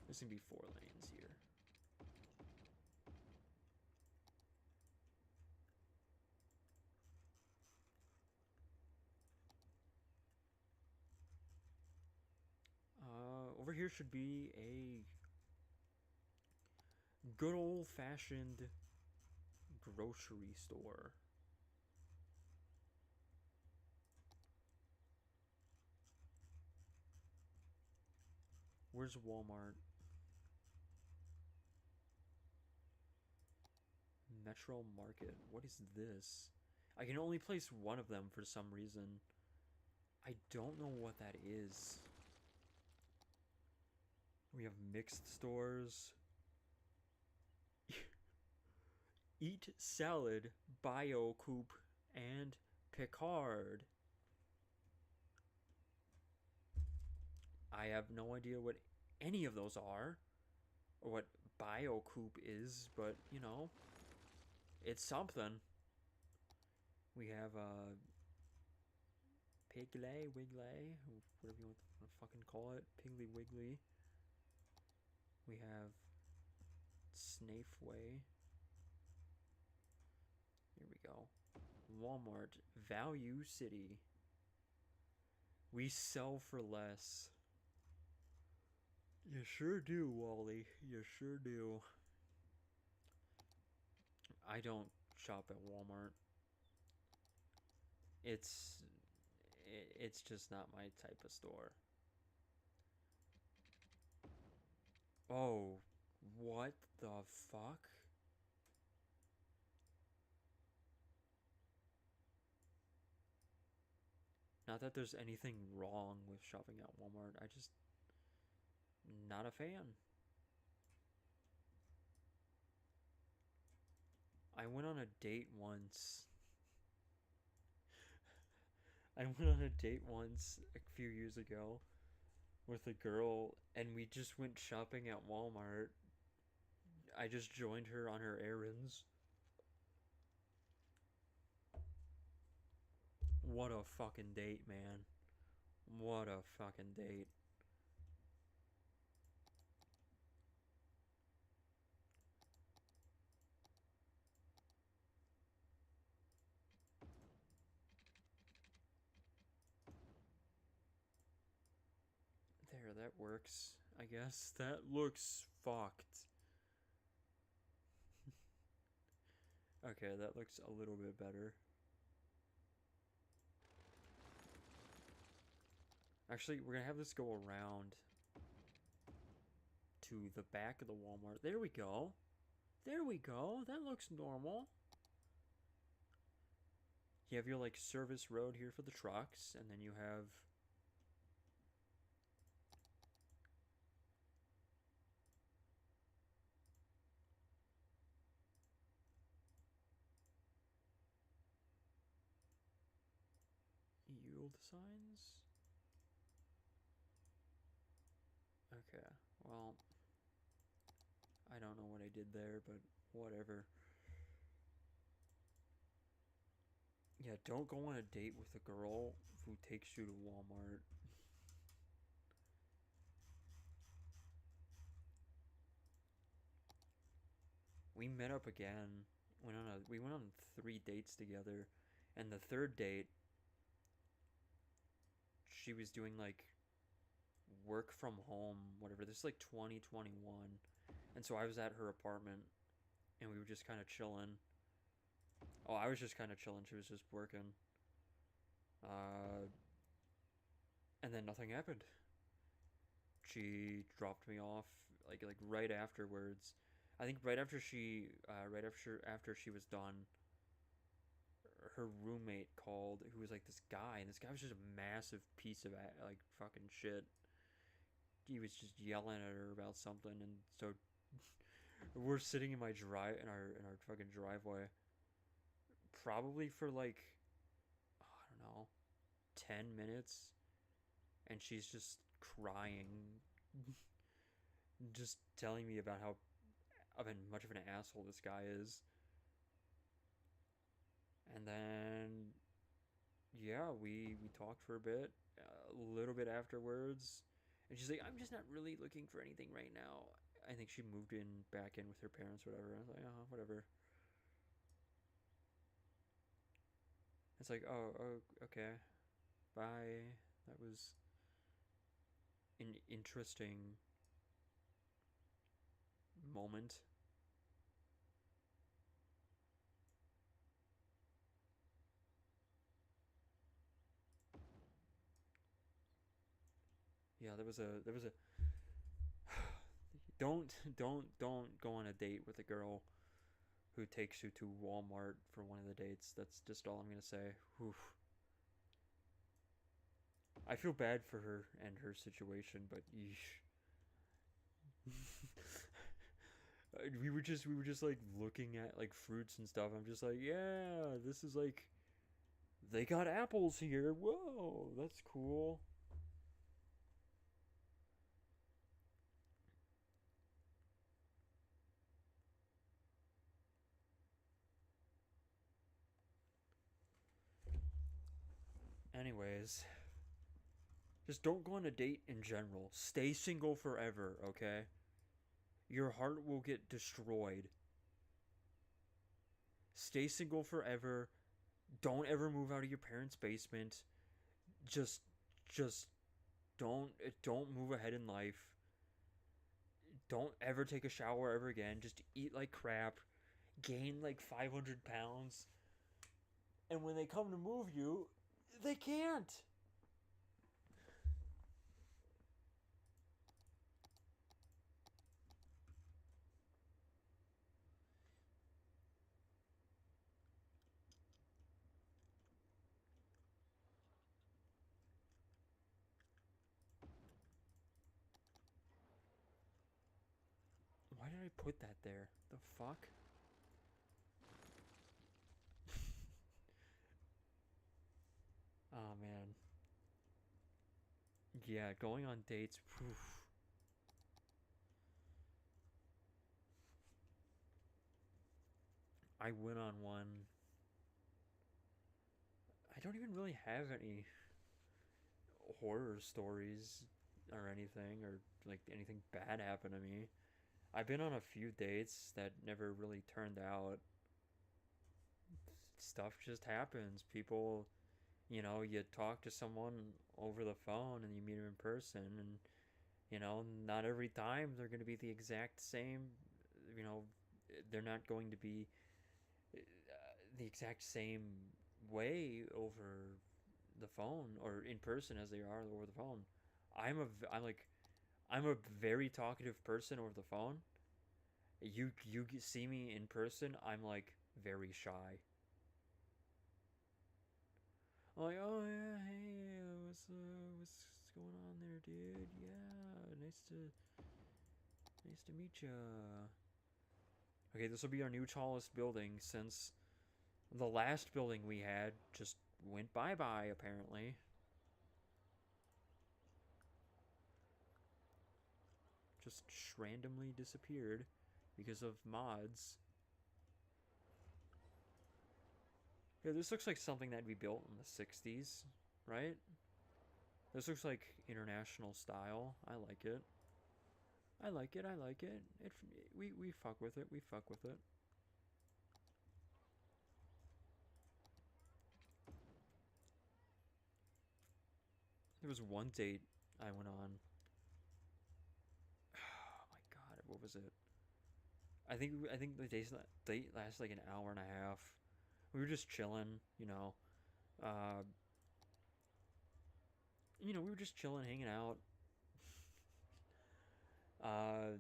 There's gonna be 4 lanes here. Over here should be a good old-fashioned grocery store. Where's Walmart? Metro Market. What is this? I can only place one of them for some reason. I don't know what that is. We have mixed stores. Eat Salad, BioCoop, and Picard. I have no idea what any of those are, or what BioCoop is, but, you know, it's something. We have, Piggly, Wiggly, whatever you want to fucking call it, Piggly Wiggly. We have Snafeway. Here we go. Walmart, Value City. We sell for less. You sure do, Wally. You sure do. I don't shop at Walmart. It's just not my type of store. Oh, what the fuck? Not that there's anything wrong with shopping at Walmart. I just not a fan. I went on a date once. I went on a date once a few years ago with a girl, and we just went shopping at Walmart. I just joined her on her errands. What a fucking date, man. What a fucking date. There, that works, I guess. That looks fucked. Okay, that looks a little bit better. Actually, we're gonna have this go around to the back of the Walmart. There we go. There we go. That looks normal. You have your, like, service road here for the trucks, and then you have the signs? Okay, well, I don't know what I did there, but whatever. Yeah, don't go on a date with a girl who takes you to Walmart. We met up again. We went on 3 dates together, and the third date, she was doing like work from home, whatever. This is like 2021, and so I was at her apartment, and we were just kind of chilling. Oh, I was just kind of chilling. She was just working. Uh, and then nothing happened. She dropped me off like right afterwards. I think right after she was done, her roommate called, who was like this guy, and this guy was just a massive piece of like fucking shit. He was just yelling at her about something, and so we're sitting in my drive in our fucking driveway, probably for like, oh, I don't know, 10 minutes, and she's just crying, just telling me about how much of an asshole this guy is. And then, yeah, we talked for a bit, a little bit afterwards, and she's like, "I'm just not really looking for anything right now." I think she moved in back in with her parents, whatever. I was like, "Oh, whatever." It's like, "Oh, okay, bye." That was an interesting moment. Yeah, there was a don't go on a date with a girl who takes you to Walmart for one of the dates. That's just all I'm gonna say. Oof. I feel bad for her and her situation, but yeesh. We were just like looking at like fruits and stuff. I'm just like, yeah, this is like, they got apples here. Whoa, that's cool. Anyways, just don't go on a date in general. Stay single forever, okay? Your heart will get destroyed. Stay single forever. Don't ever move out of your parents' basement. Just just don't move ahead in life. Don't ever take a shower ever again. Just eat like crap. Gain like 500 pounds. And when they come to move you, they can't. Why did I put that there? The fuck? Oh man. Yeah, going on dates. Whew. I went on one. I don't even really have any horror stories or anything, or like anything bad happen to me. I've been on a few dates that never really turned out. Stuff just happens. People, you talk to someone over the phone and you meet them in person, and not every time they're going to be the exact same. You know, they're not going to be the exact same way over the phone or in person as they are over the phone. I'm a very talkative person over the phone. You see me in person, I'm like very shy. I'm like, oh yeah, hey, what's going on there, dude? Yeah, nice to meet you. Okay, this will be our new tallest building since the last building we had just went bye bye apparently. just randomly disappeared because of mods. Yeah, this looks like something that'd be built in the 60s, right? This looks like international style. I like it. I like it. I like it. We fuck with it. We fuck with it. There was one date I went on. Oh my god, what was it? I think the date lasted like an hour and a half. We were just chilling, Uh, we were just chilling, hanging out. Uh,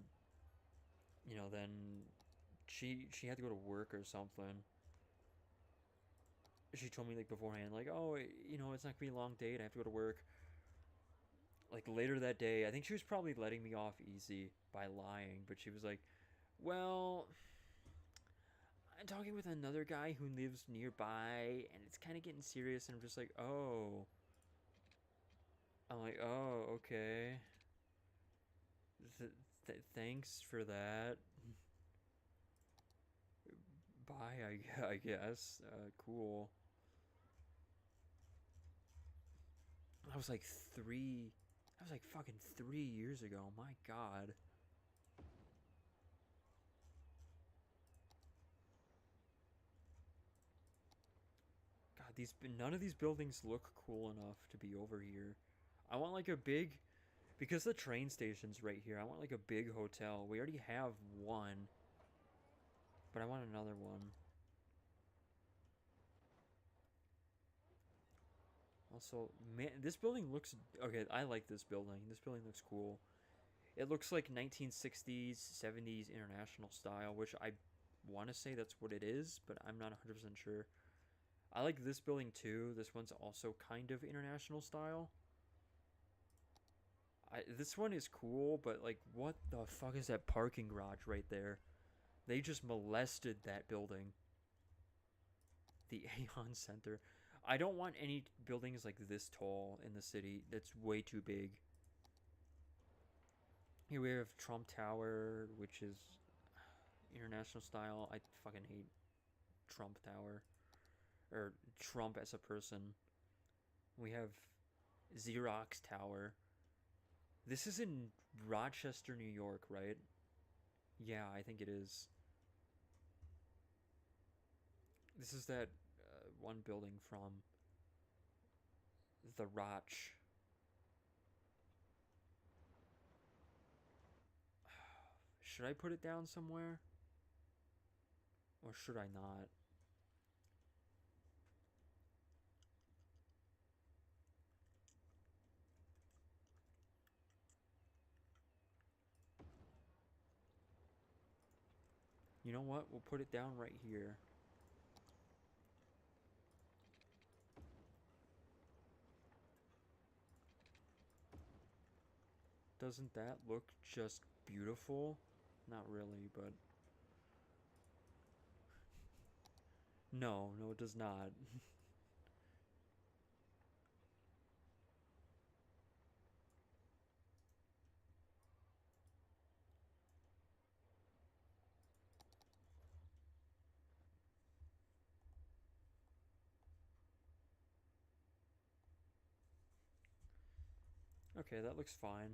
then she had to go to work or something. She told me like beforehand, like, oh, it's not gonna be a long date. I have to go to work. Like later that day, I think she was probably letting me off easy by lying, but she was like, well, I'm talking with another guy who lives nearby, and it's kind of getting serious. And I'm just like, oh. I'm like, oh, okay. Thanks for that. Bye, I guess. Cool. That was like three. That was like fucking 3 years ago. My god. God, none of these buildings look cool enough to be over here. I want like a big, because the train station's right here. I want like a big hotel. We already have one, but I want another one. Also, man, this building looks okay. I like this building. This building looks cool. It looks like 1960s, 70s international style, which I want to say that's what it is, but I'm not 100% sure. I like this building too. This one's also kind of international style. This one is cool, but like, what the fuck is that parking garage right there? They just molested that building. The Aeon Center. I don't want any buildings like this tall in the city. That's way too big. Here we have Trump Tower, which is international style. I fucking hate Trump Tower. Or Trump as a person. We have Xerox Tower. This is in Rochester, New York, right? Yeah, I think it is. This is that one building from the Roch. Should I put it down somewhere? Or should I not? You know what? We'll put it down right here. Doesn't that look just beautiful? Not really, but... No, it does not. Okay, that looks fine.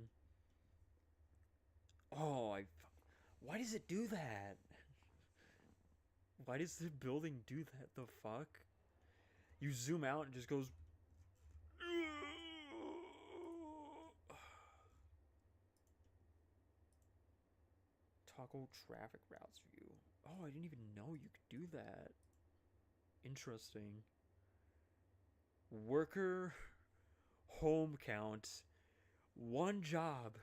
Oh, why does it do that? Why does the building do that? The fuck? You zoom out and just goes... Toggle traffic routes view. Oh, I didn't even know you could do that. Interesting. Worker home count. One job.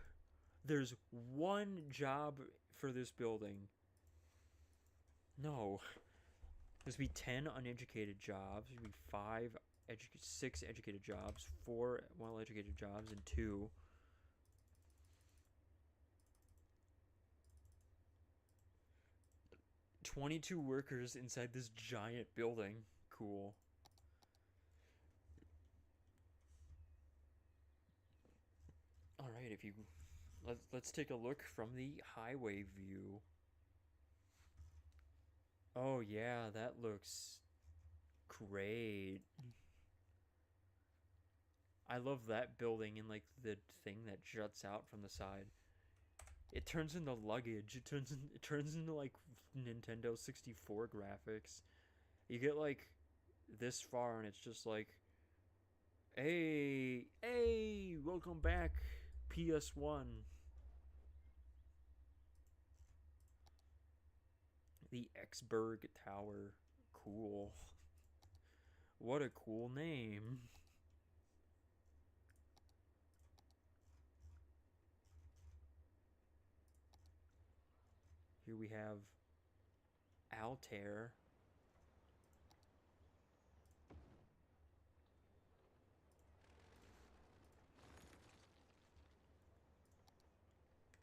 There's one job for this building. No. There's be 10 uneducated jobs. There'd be 6 educated jobs, 4 well-educated jobs, and 2. "22 workers inside this giant building." Cool. Alright, if you Let's take a look from the highway view. Oh yeah, that looks great. I love that building and like the thing that juts out from the side. It turns into luggage. It turns into like Nintendo 64 graphics. You get like this far and it's just like, hey, welcome back, PS1. The Exberg Tower. Cool. What a cool name. Here we have Altair.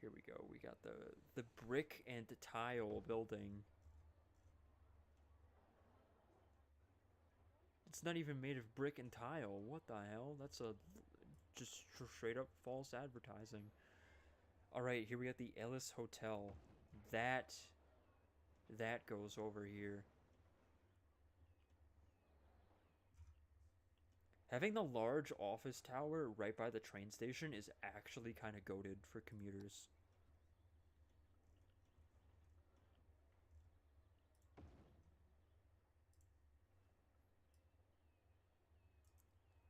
Here we go. We got the brick and tile building. It's not even made of brick and tile. What the hell? That's a just straight up false advertising. All right, here we got the Ellis Hotel. That that goes over here. Having the large office tower right by the train station is actually kind of goated for commuters.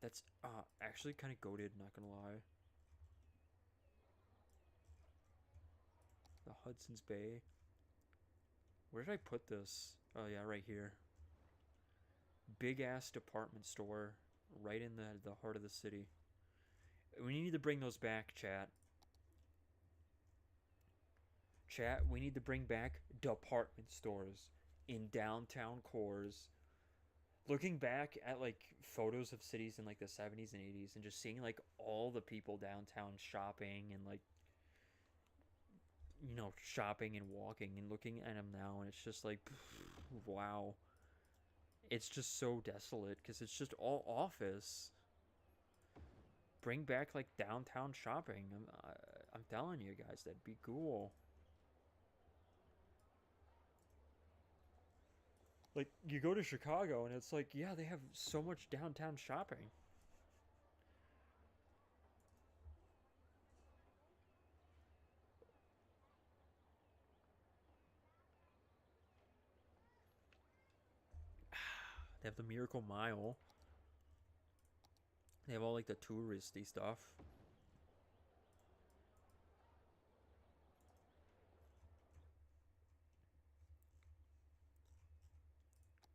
That's actually kind of goated, not gonna lie. The Hudson's Bay. Where did I put this? Oh yeah, right here. Big ass department store right in the heart of the city. We need to bring those back, chat. Chat, we need to bring back department stores in downtown cores. Looking back at like photos of cities in like the 70s and 80s and just seeing like all the people downtown shopping and like shopping and walking and looking at them now, and it's just like wow. It's just so desolate because it's just all office. Bring back like downtown shopping. I'm telling you guys, that'd be cool. Like you go to Chicago and it's like, yeah, they have so much downtown shopping. They have the Miracle Mile. They have all like the touristy stuff.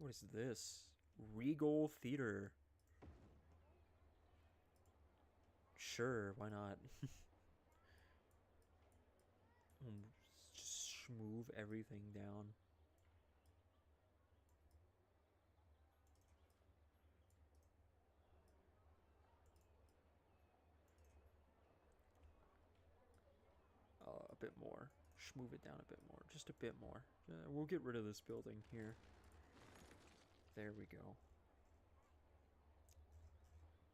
What is this? Regal Theater. Sure, why not? Just move everything down. A bit more. Move it down a bit more. Just a bit more. We'll get rid of this building here. There we go.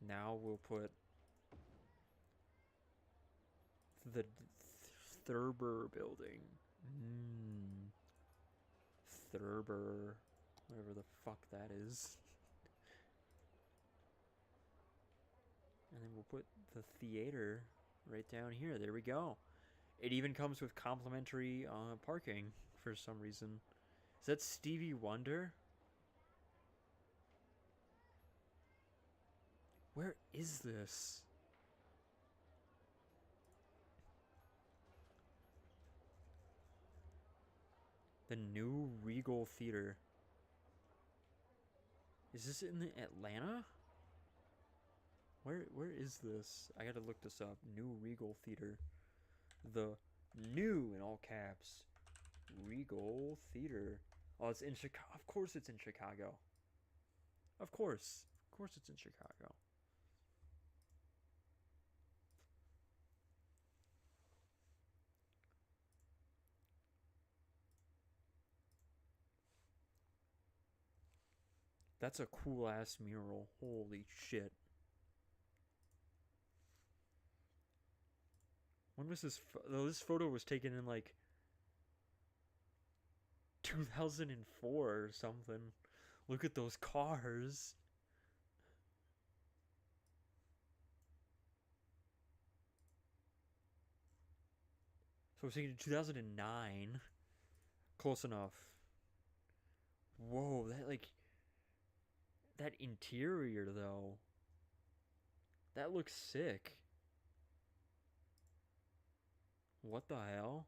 Now we'll put the Thurber building. Thurber. Whatever the fuck that is. And then we'll put the theater right down here. There we go. It even comes with complimentary parking for some reason. Is that Stevie Wonder? Where is this? The new Regal Theater. Is this in Atlanta? Where is this? I gotta look this up. New Regal Theater. The new, in all caps, Regal Theater. Oh, it's in Chicago. Of course it's in Chicago. Of course. Of course it's in Chicago. That's a cool ass mural. Holy shit. When was this? This photo was taken in like 2004 or something. Look at those cars. So it was taken in 2009. Close enough. Whoa, that interior though. That looks sick. What the hell?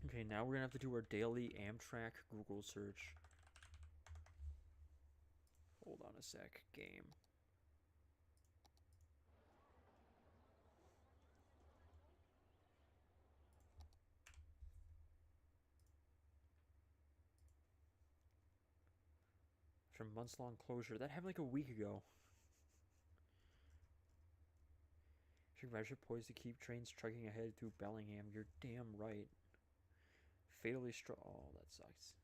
Okay, now we're gonna have to do our daily Amtrak Google search. Hold on a sec, game. After months-long closure, that happened like a week ago. Ridership poised to keep trains trucking ahead through Bellingham. You're damn right. Fatally struck. Oh, that sucks.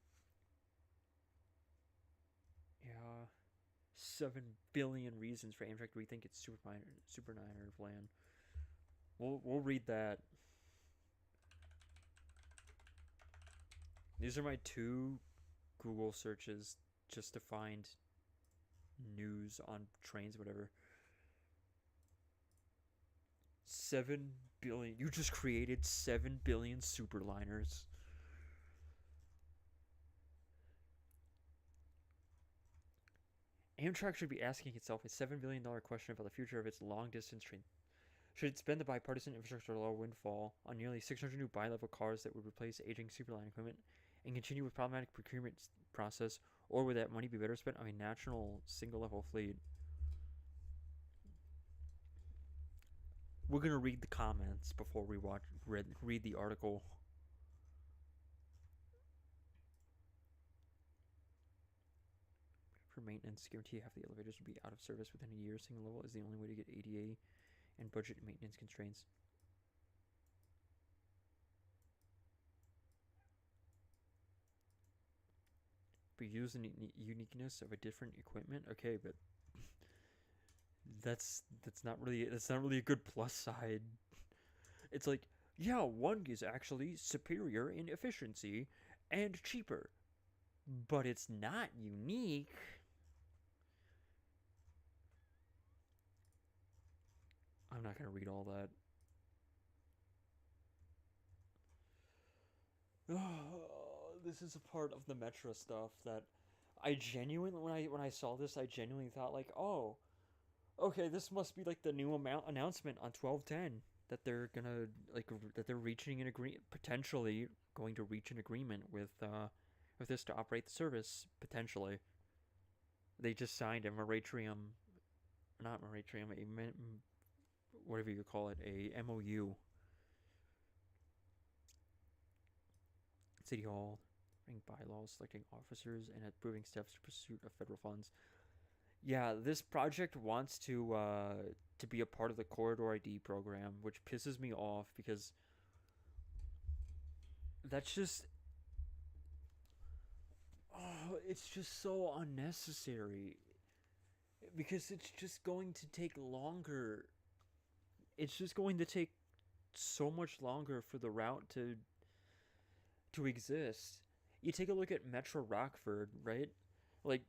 Yeah. 7 billion reasons for Amtrak to rethink its Superniner plan. We'll read that. These are my 2 Google searches just to find news on trains, whatever. 7 billion. You just created 7 billion superliners. Amtrak should be asking itself a $7 billion question about the future of its long-distance train. Should it spend the bipartisan infrastructure law windfall on nearly 600 new bi-level cars that would replace aging superline equipment and continue with problematic procurement process, or would that money be better spent on a national single-level fleet? We're gonna read the comments before we read the article. For maintenance, guarantee half the elevators will be out of service within a year. Single level is the only way to get ADA and budget maintenance constraints. But use the uniqueness of a different equipment. Okay, but that's not really a good plus side. It's like, yeah, one is actually superior in efficiency and cheaper, but it's not unique. I'm not gonna read all that. This is a part of the Metro stuff that I genuinely, when I saw this, I genuinely thought like, oh, okay, this must be like the new announcement on 1210 that they're gonna that they're reaching an agreement, potentially going to reach an agreement with this to operate the service potentially. They just signed a moratorium, not moratorium, whatever you call it, a MOU. City Hall, bylaws, selecting officers, and approving steps to pursuit of federal funds. Yeah, this project wants to be a part of the Corridor ID program, which pisses me off because that's just, oh, it's just so unnecessary. Because it's just going to take longer. It's just going to take so much longer for the route to exist. You take a look at Metro Rockford, right? Like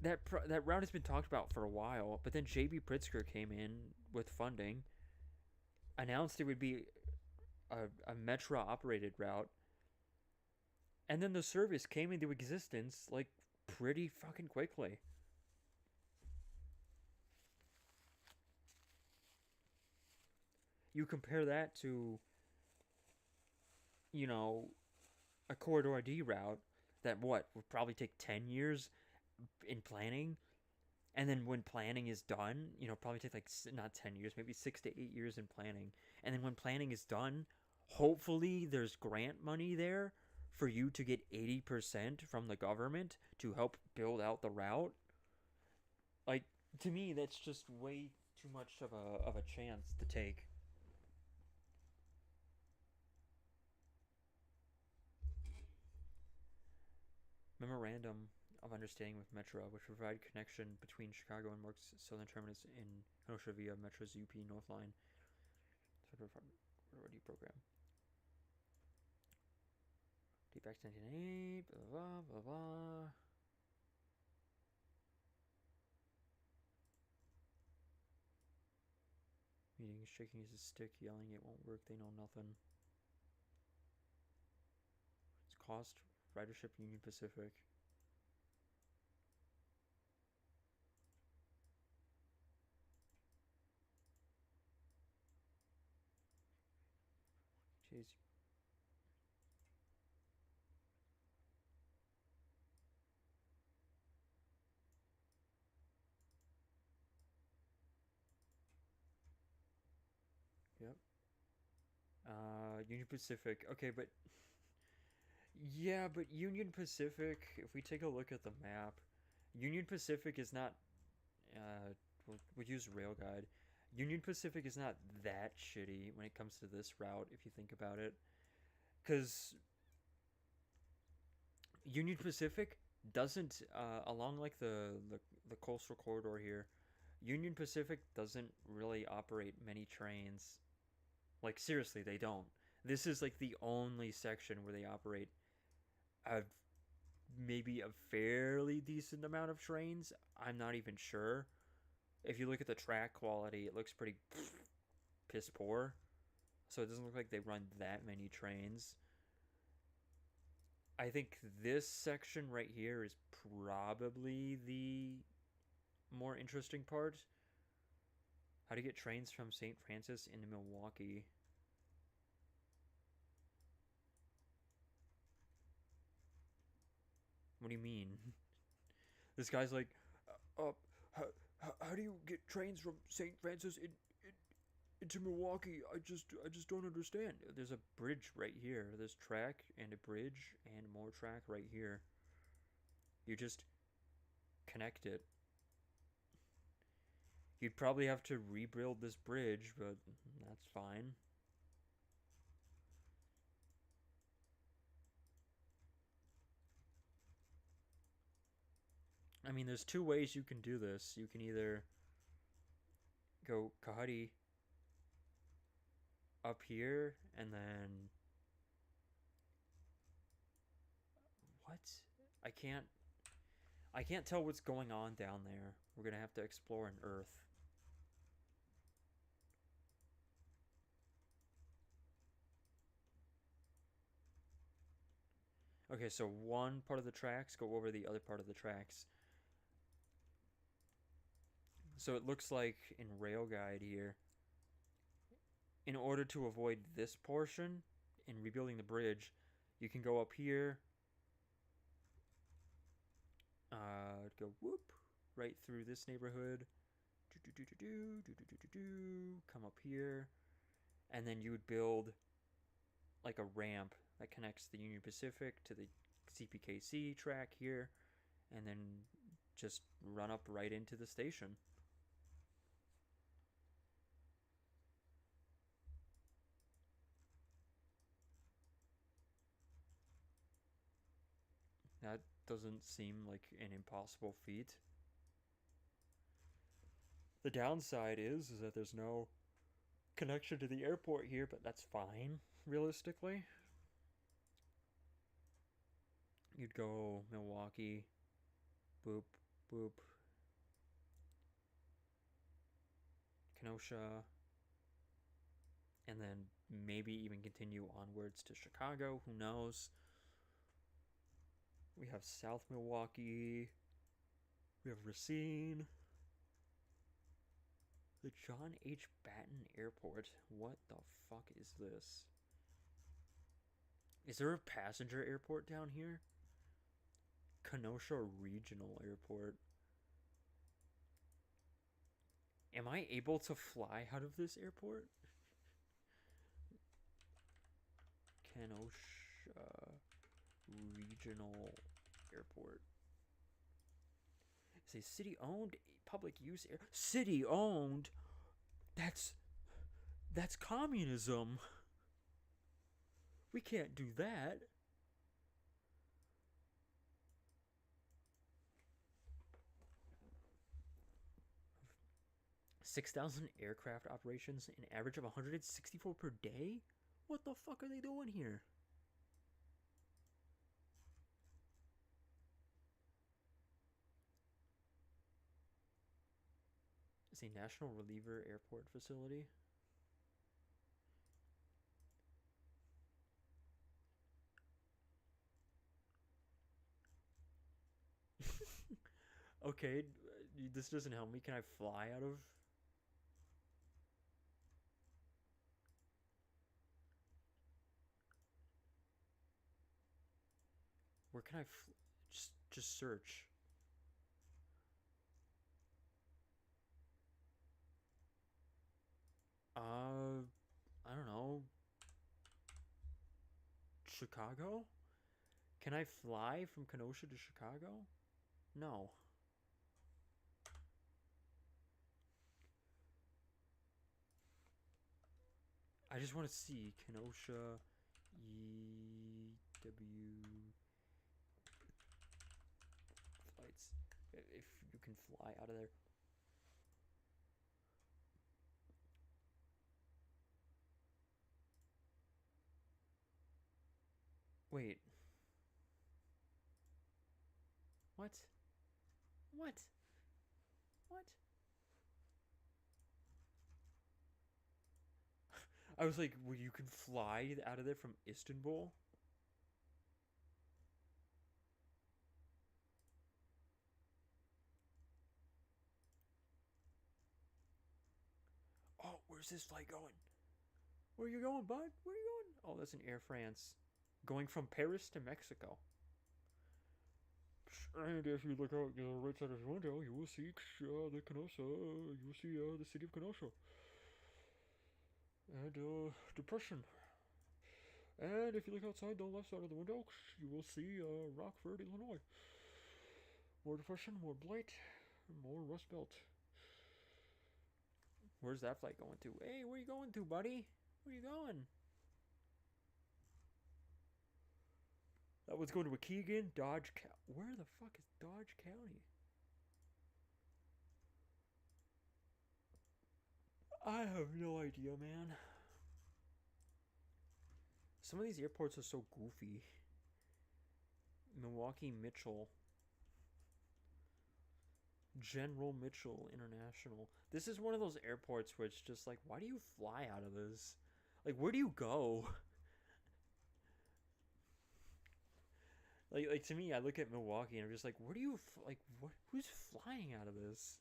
that route has been talked about for a while, but then JB Pritzker came in with funding, announced it would be a Metro operated route, and then the service came into existence like pretty fucking quickly. You compare that to, you know, a Corridor D route that would probably take 10 years in planning, and then when planning is done, probably take like not 10 years, maybe 6 to 8 years in planning, and then when planning is done, hopefully there's grant money there for you to get 80% from the government to help build out the route. Like, to me, that's just way too much of a chance to take. memorandum of understanding with Metro, which provide connection between Chicago and Mark's southern terminus in Kenosha via Metro's UP North Line. Already program. Deep back to 1998, blah, blah, blah, blah. Meeting, shaking his stick, yelling it won't work, they know nothing. It's cost, ridership, Union Pacific. Jeez. Yep. Union Pacific. Okay, but yeah, but Union Pacific. If we take a look at the map, Union Pacific is not. We'll use Rail Guide. Union Pacific is not that shitty when it comes to this route, if you think about it, because Union Pacific doesn't along like the coastal corridor here. Union Pacific doesn't really operate many trains. Like seriously, they don't. This is like the only section where they operate a maybe a fairly decent amount of trains. I'm not even sure. If you look at the track quality, it looks pretty piss poor. So it doesn't look like they run that many trains. I think this section right here is probably the more interesting part. How to get trains from St. Francis into Milwaukee. What do you mean? This guy's like, how do you get trains from St. Francis into Milwaukee? I just don't understand. There's a bridge right here. There's track and a bridge and more track right here. You just connect it. You'd probably have to rebuild this bridge, but that's fine. I mean, there's two ways you can do this. You can either go Kahati up here and then what? I can't I can't tell what's going on down there. We're gonna have to explore an Earth. Okay, so one part of the tracks go over the other part of the tracks. So it looks like in Rail Guide here, in order to avoid this portion in rebuilding the bridge, you can go up here, go whoop, right through this neighborhood, come up here, and then you would build like a ramp that connects the Union Pacific to the CPKC track here, and then just run up right into the station. That doesn't seem like an impossible feat. The downside is that there's no connection to the airport here, but that's fine, realistically. You'd go Milwaukee, boop, boop, Kenosha, and then maybe even continue onwards to Chicago. Who knows? We have South Milwaukee. We have Racine. The John H. Batten Airport. What the fuck is this? Is there a passenger airport down here? Kenosha Regional Airport. Am I able to fly out of this airport? Kenosha Regional Airport. It's a city-owned public use air. City-owned? That's communism. We can't do that. 6,000 aircraft operations, an average of 164 per day? What the fuck are they doing here? It's a National Reliever Airport facility. Okay, this doesn't help me. Can I fly out of... Where can I just search? I don't know. Chicago? Can I fly from Kenosha to Chicago? No. I just want to see Kenosha EW flights. If you can fly out of there. Wait. What? What? What? I was like, well, you can fly out of there from Istanbul? Oh, where's this flight going? Where are you going, bud? Where are you going? Oh, that's an Air France. Going from Paris to Mexico. And if you look out the right side of the window, you will see the Kenosha. You will see the city of Kenosha. And depression. And if you look outside the left side of the window, you will see Rockford, Illinois. More depression, more blight, more rust belt. Where's that flight going to? Hey, where you going to, buddy? Where you going? That one's going to Waukegan, Dodge County. Where the fuck is Dodge County? I have no idea, man. Some of these airports are so goofy. Milwaukee Mitchell. General Mitchell International. This is one of those airports where it's just like, why do you fly out of this? Like, where do you go? Like to me, I look at Milwaukee and I'm just like, where do you like? What? Who's flying out of this?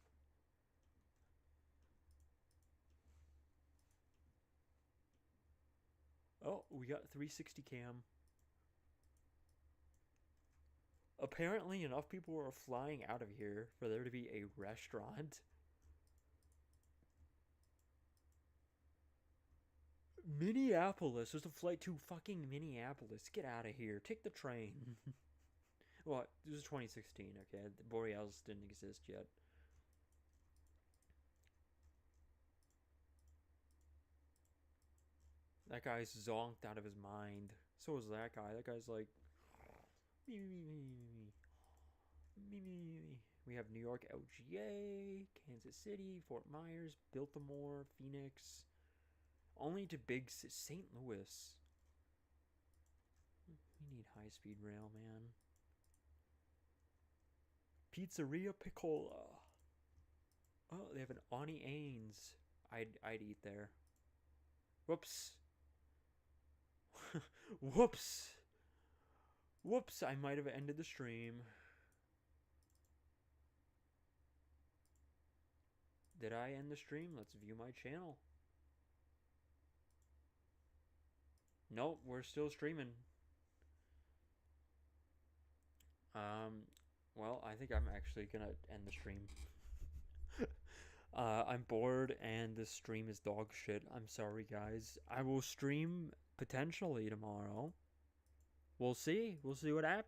Oh, we got 360 cam. Apparently, enough people are flying out of here for there to be a restaurant. Minneapolis. There's a flight to fucking Minneapolis. Get out of here. Take the train. Well, this is 2016, okay? Borealis didn't exist yet. That guy's zonked out of his mind. So is that guy. That guy's like... Me, me, me, me, me. Me, me, me, me. We have New York LGA, Kansas City, Fort Myers, Baltimore, Phoenix. Only to big St. Louis. We need high-speed rail, man. Pizzeria Piccola. Oh, they have an Auntie Ains. I'd eat there. Whoops. Whoops. Whoops, I might have ended the stream. Did I end the stream? Let's view my channel. Nope, we're still streaming. Well, I think I'm actually gonna end the stream. I'm bored and the stream is dog shit. I'm sorry, guys. I will stream potentially tomorrow. We'll see. We'll see what happens.